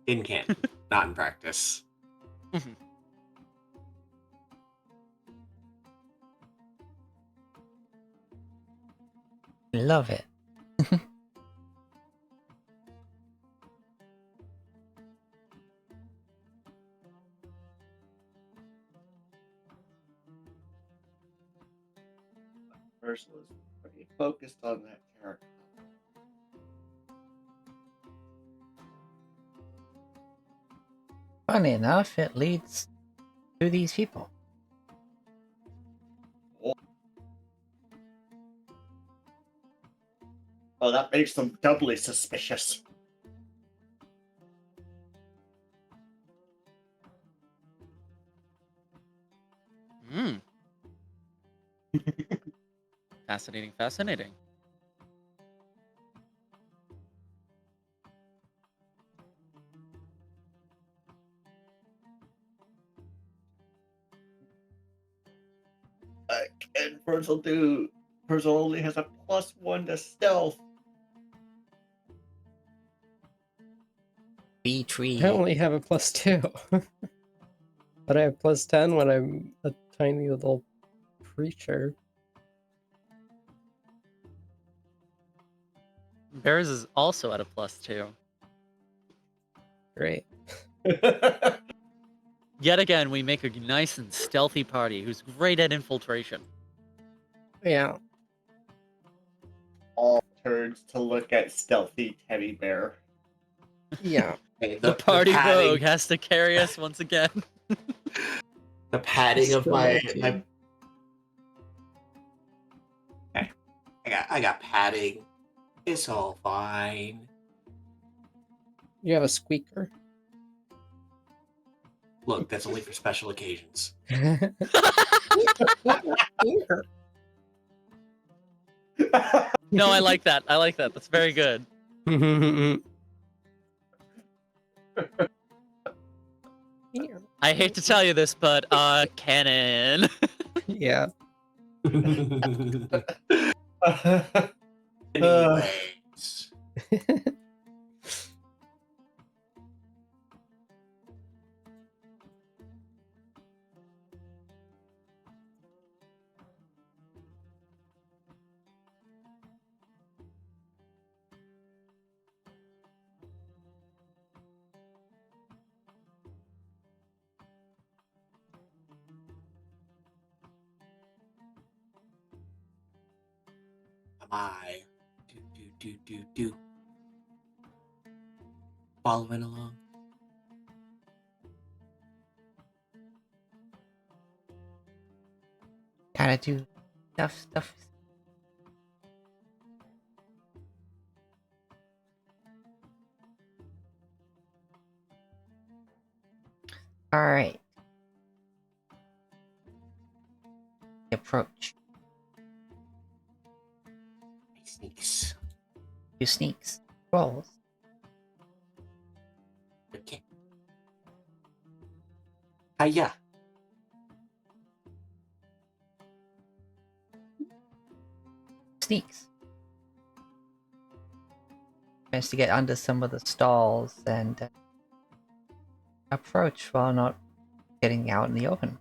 In canon, not in practice. Mhm. Love it. Ursula is pretty focused on that character. Funny enough, it leads to these people. Oh, that makes them doubly suspicious. Hmm. Fascinating, fascinating. And Virgil only has a +1 to stealth. B tree. I only have a +2. But I have +10 when I'm a tiny little creature. Bears is also at a +2. Great. Yet again, we make a nice and stealthy party who's great at infiltration. Yeah. All turns to look at stealthy teddy bear. Yeah. Hey, The party padding, rogue has to carry us once again. the padding of Still my, 19. my okay. I got padding. It's all fine. You have a squeaker. Look, that's only for special occasions. Squeaker. No, I like that. I like that. That's very good. I hate to tell you this, but canon. Yeah. Anyways. I do. Following along. Gotta do stuff. Alright. Approach. Sneaks. You sneaks. Rolls. Okay. Hiya. Sneaks. Managed to get under some of the stalls and approach while not getting out in the open.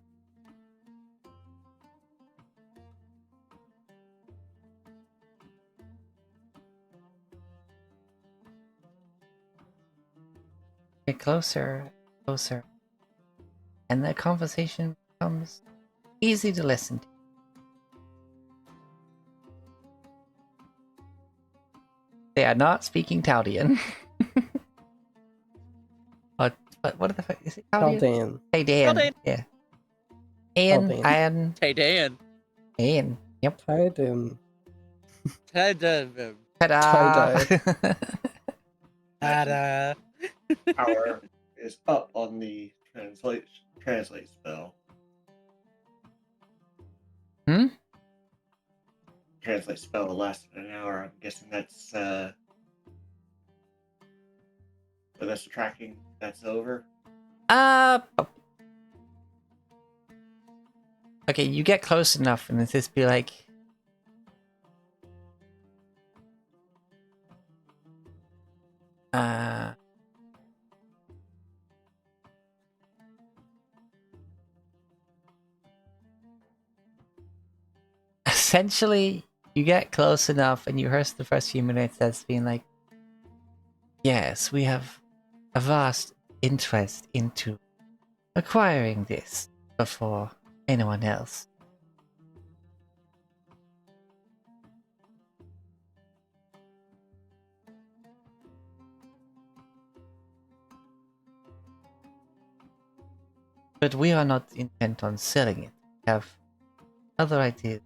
Get closer, closer, and the conversation becomes easy to listen to. They are not speaking Taudian. But what the fuck is it? Haldane. Hey Dan. Haldane. Yeah. Ian. Haldane. Ian. Hey, Dan. Ian. Yep. Haldane. Ta-da. Ta-da! Ta-da. Power is up on the translate spell. Hmm? Translate spell lasted an hour. I'm guessing that's but that's tracking. That's over. Okay, you get close enough and it's just be like... Essentially, you get close enough and you rehearse the first few minutes as being like, yes, we have a vast interest into acquiring this before anyone else. But we are not intent on selling it. We have other ideas.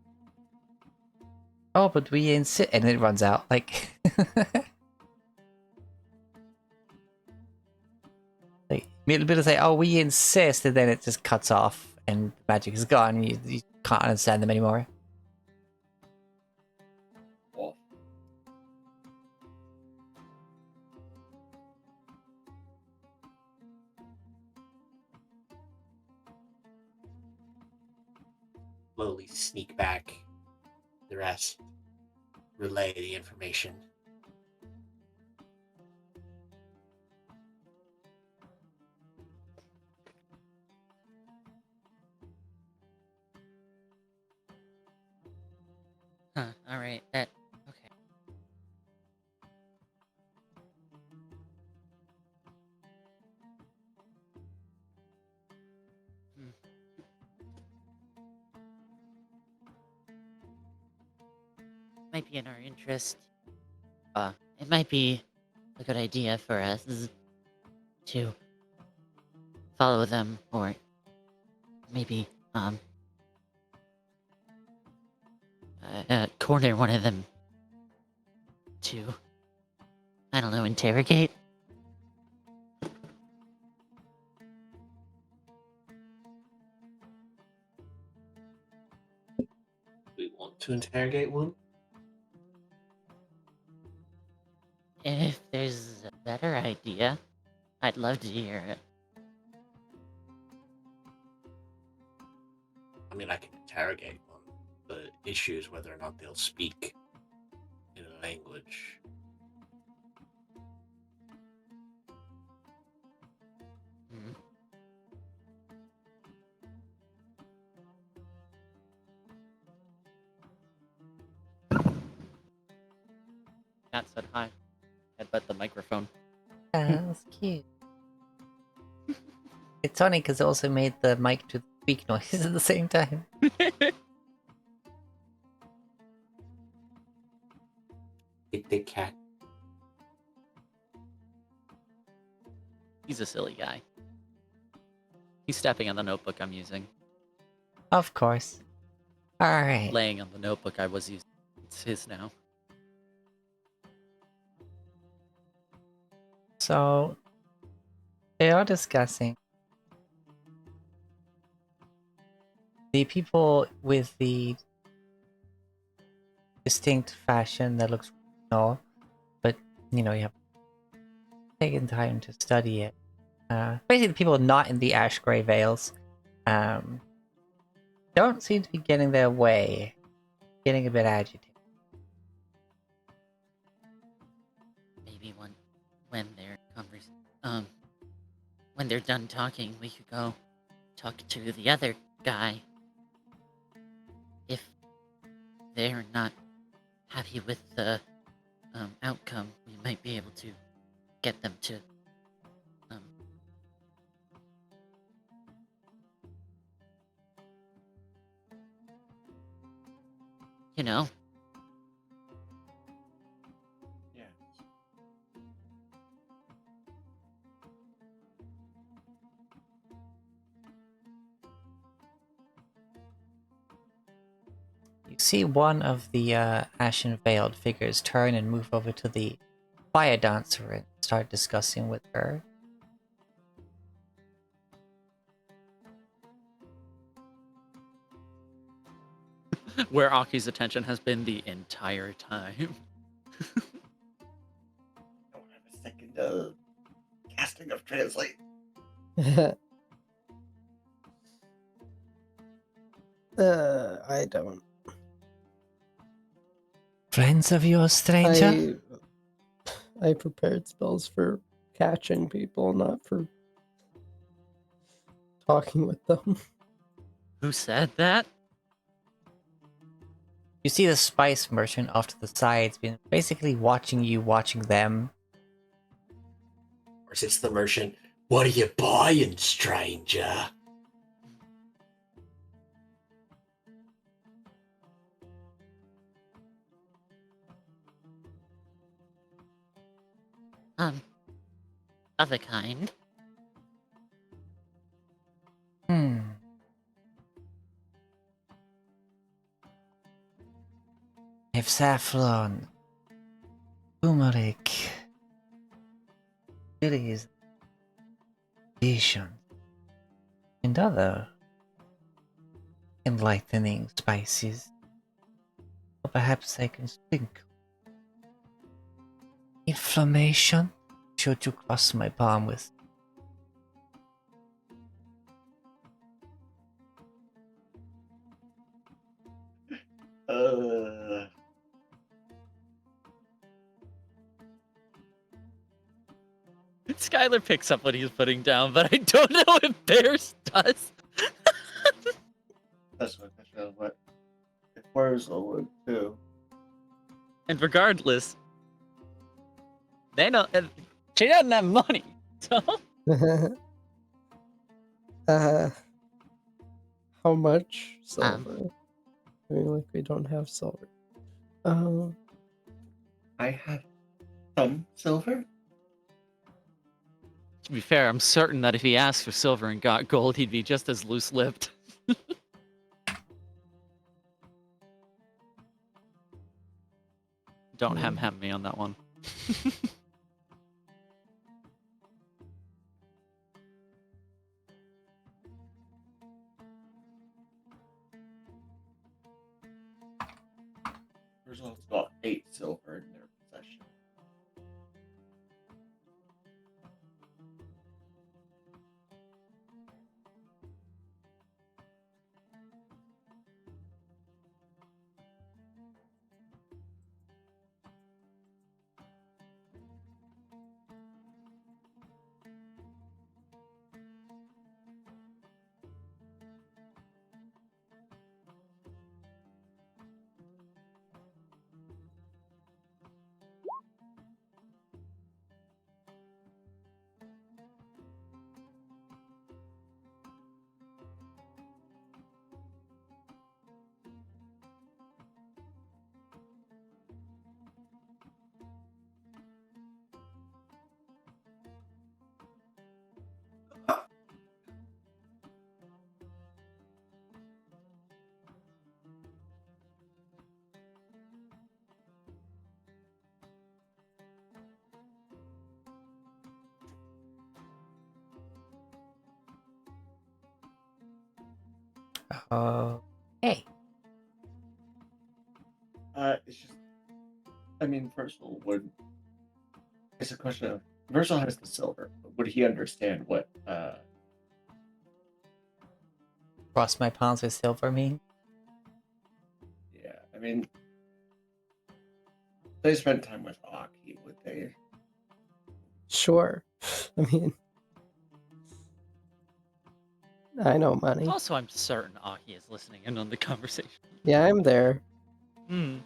Oh, but we insist, and it runs out. Like, like a bit of say, oh, we insist, and then it just cuts off, and magic is gone. And you can't understand them anymore. Off. Slowly sneak back. The rest relay the information. Huh, alright, that... Okay. Hmm. Might be in our interest. It might be a good idea for us to follow them, or maybe, corner one of them to, I don't know, interrogate? We want to interrogate one. If there's a better idea, I'd love to hear it. I mean, I can interrogate one. The issue is whether or not they'll speak in a language. Hmm. Cat said hi. Headbutt the microphone. That's cute. It's funny because it also made the mic to speak noises at the same time. He's a silly guy. He's stepping on the notebook I'm using. Of course. All right. Laying on the notebook I was using. It's his now. So they are discussing the people with the distinct fashion that looks no, but you have taken time to study it. Basically, the people not in the ash gray veils don't seem to be getting their way, getting a bit agitated. Maybe when they're when they're done talking, we could go talk to the other guy. If they're not happy with the outcome, we might be able to get them to um, you know. Yeah. You see one of the ashen veiled figures turn and move over to the fire dancer and start discussing with her. Where Aki's attention has been the entire time. I don't have a second casting of translate. I don't. Friends of yours, stranger? I prepared spells for catching people, not for talking with them. Who said that? You see the spice merchant off to the sides, been basically watching you, watching them. Or sits the merchant, "What are you buying, stranger?" Of a kind. Hmm. I have saffron, turmeric, chilies, addition, and other enlightening spices. Or perhaps I can sprinkle. Inflammation? Should you cross my palm with? Uh, Skylar picks up what he's putting down, but I don't know if Bears does. that's what I feel. But if Wurzel would too. And regardless, they don't. She doesn't have money, so How much silver? I mean, like, we don't have silver. I have some silver. to be fair, I'm certain that if he asked for silver and got gold, he'd be just as loose-lipped. Don't hem me on that one. Wurzel's got 8 silver in their possession. Hey, It's just, I mean, Virgil would. It's a question of Virgil has the silver, but would he understand what? cross my palms with silver mean? Yeah, I mean, they spent time with Aki, would they? Sure. I mean, I know money. Also, I'm certain Aki is listening in on the conversation. Yeah, I'm there. Hmm.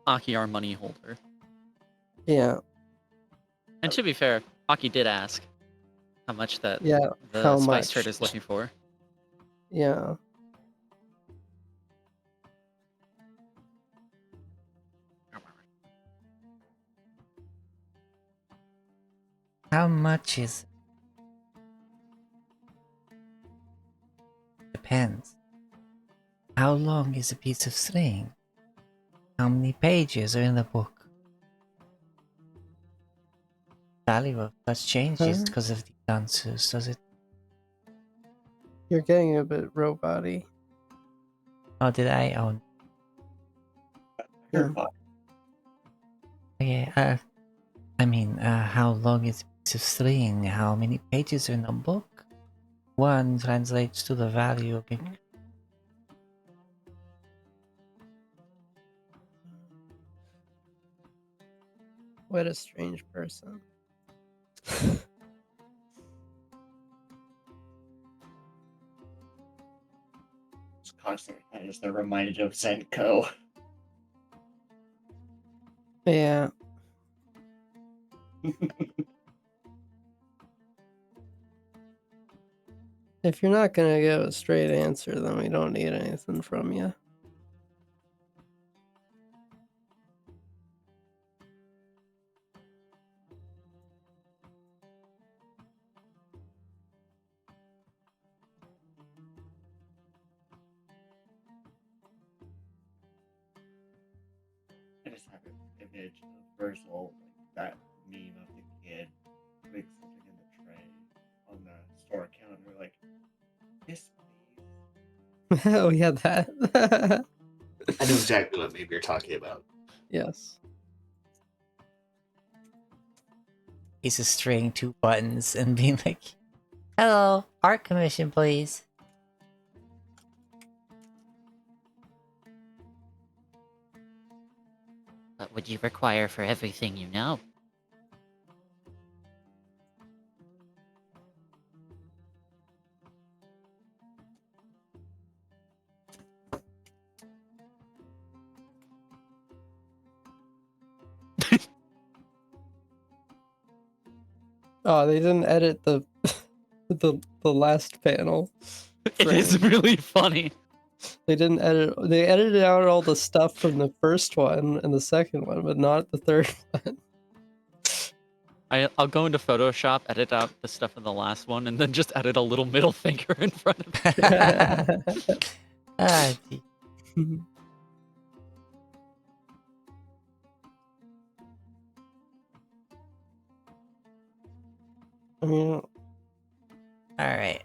Aki, our money holder. Yeah, And to be fair, Aki did ask how much that yeah. the How spice much? trader is looking for. Yeah. How much is? Depends. How long is a piece of string? How many pages are in the book? Value of such changes Huh? because of the answers, does it? You're getting a bit robot-y. Oh, did I? Oh, Yeah. okay. I mean, how long is a piece of string? How many pages are in a book? One translates to the value of it. What a strange person. It's constantly kind of just a reminder of Zenko. Yeah. If you're not gonna give a straight answer, then we don't need anything from you. I just have an image of Virgil, like that meme of the kid putting something in the tray on the store counter, like, this please. Oh yeah, that. I know exactly what maybe you're talking about. Yes. Piece of string, 2 buttons, and being like, "Hello, art commission, please." What would you require for everything you know? Oh, they didn't edit the the last panel. It is frame. really funny. They didn't edit. They edited out all the stuff from the first one and the second one, but not the third one. I'll go into Photoshop, edit out the stuff in the last one, and then just edit a little middle finger in front of it. Gee. I mean, Alright,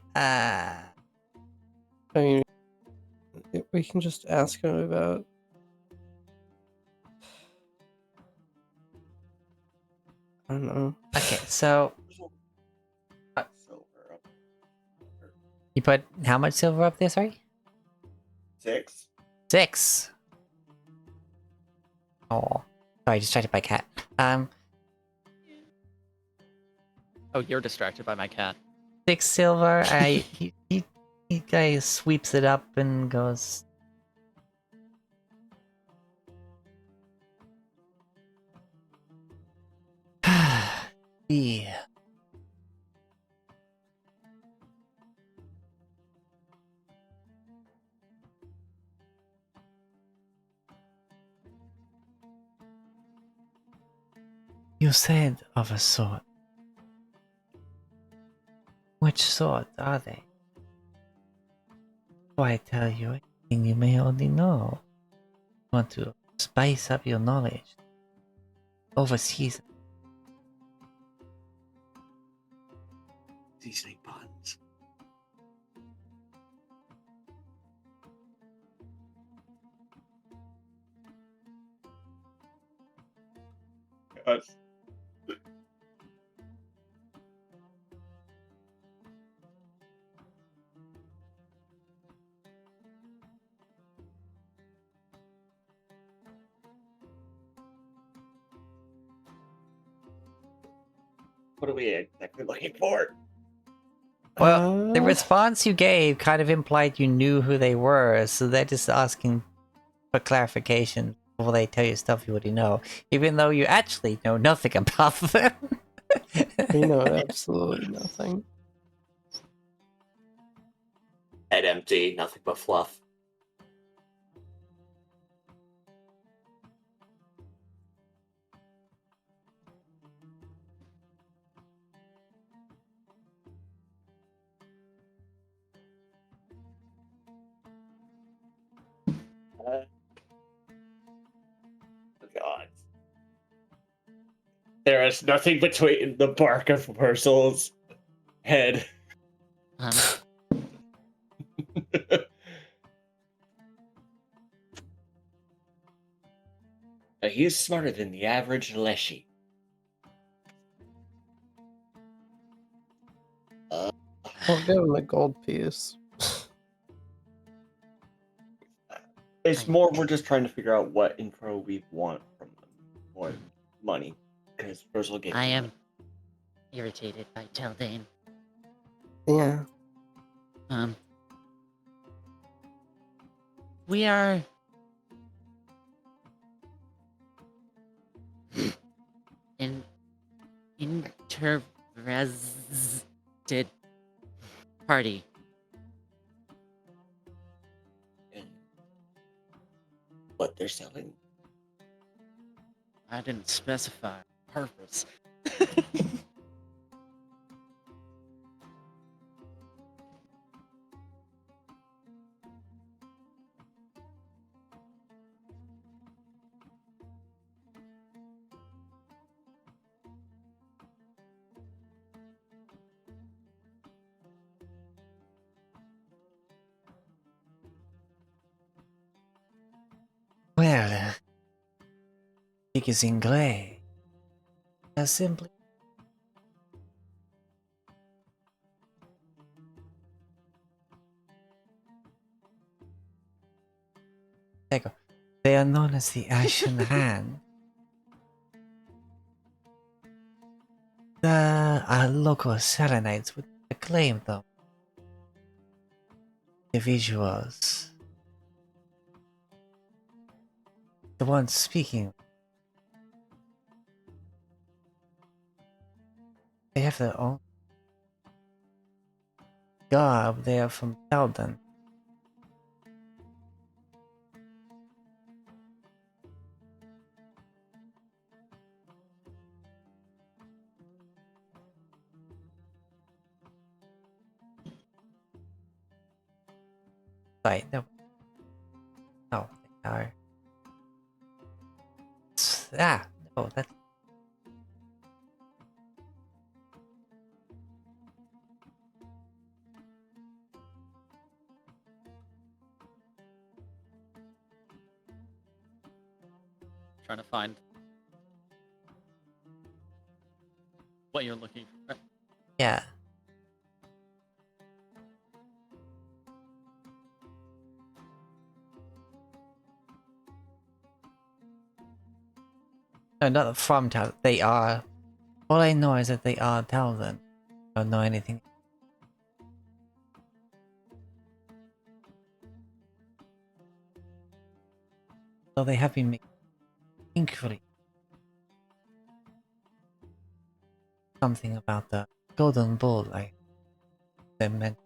we can just ask him about. I don't know. okay, so Silver up. you put how much silver up there, sorry? 6. 6. Oh, sorry, distracted by cat. Oh, you're distracted by my cat. 6 silver. He guy sweeps it up and goes. Yeah. You said of a sort. Which sort are they? Why tell you anything you may already know? Want to spice up your knowledge? Overseas. Seasoning puns. us. What are we exactly looking for? Well, the Uh, response you gave kind of implied you knew who they were, so they're just asking for clarification before they tell you stuff you already know, even though you actually know nothing about them. we know absolutely nothing. Head empty, nothing but fluff. God. There is nothing between the bark of Purcell's head. He is smarter than the average Leshy. We'll give him a gold piece. It's more we're just trying to figure out what info we want from them. More money. Because Purcell gave I them am irritated by Teldane. Yeah. We are an interested party. in what they're selling. I didn't specify purpose. Well, it is in gray. As simply. They are known as the Ashen Hand. The local Selenites would acclaim them. Individuals. The ones speaking. They have their own garb. They are from Eldon. Right, no. No, they are. No, that's. Trying to find what you're looking for. Yeah. No, not from Talon. They are. All I know is that they are Talon. I don't know anything. So they have been making inquiry. Something about the Golden Bull, they meant.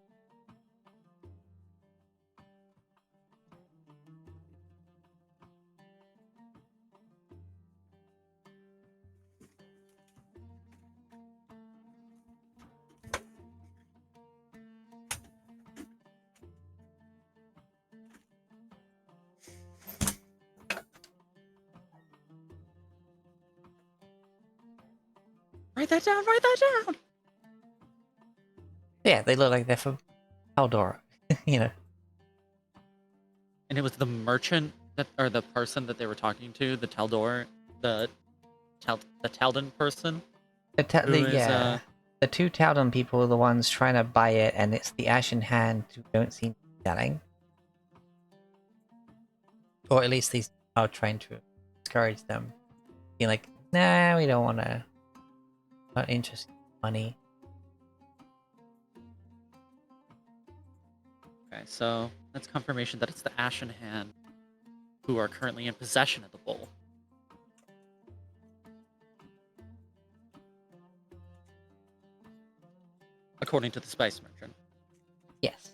Write that down, write that down! Yeah, they look like they're from Haldor. You know. And it was the merchant that, or the person that they were talking to, the Taldor, the the Talden person. The, Who is, the two Taldon people are the ones trying to buy it, and it's the Ashen Hand who don't seem to be selling. Or at least these are trying to discourage them. Being like, nah, we don't want to. Not interested in money. Okay, so that's confirmation that it's the Ashen Hand who are currently in possession of the bowl. According to the spice merchant. Yes.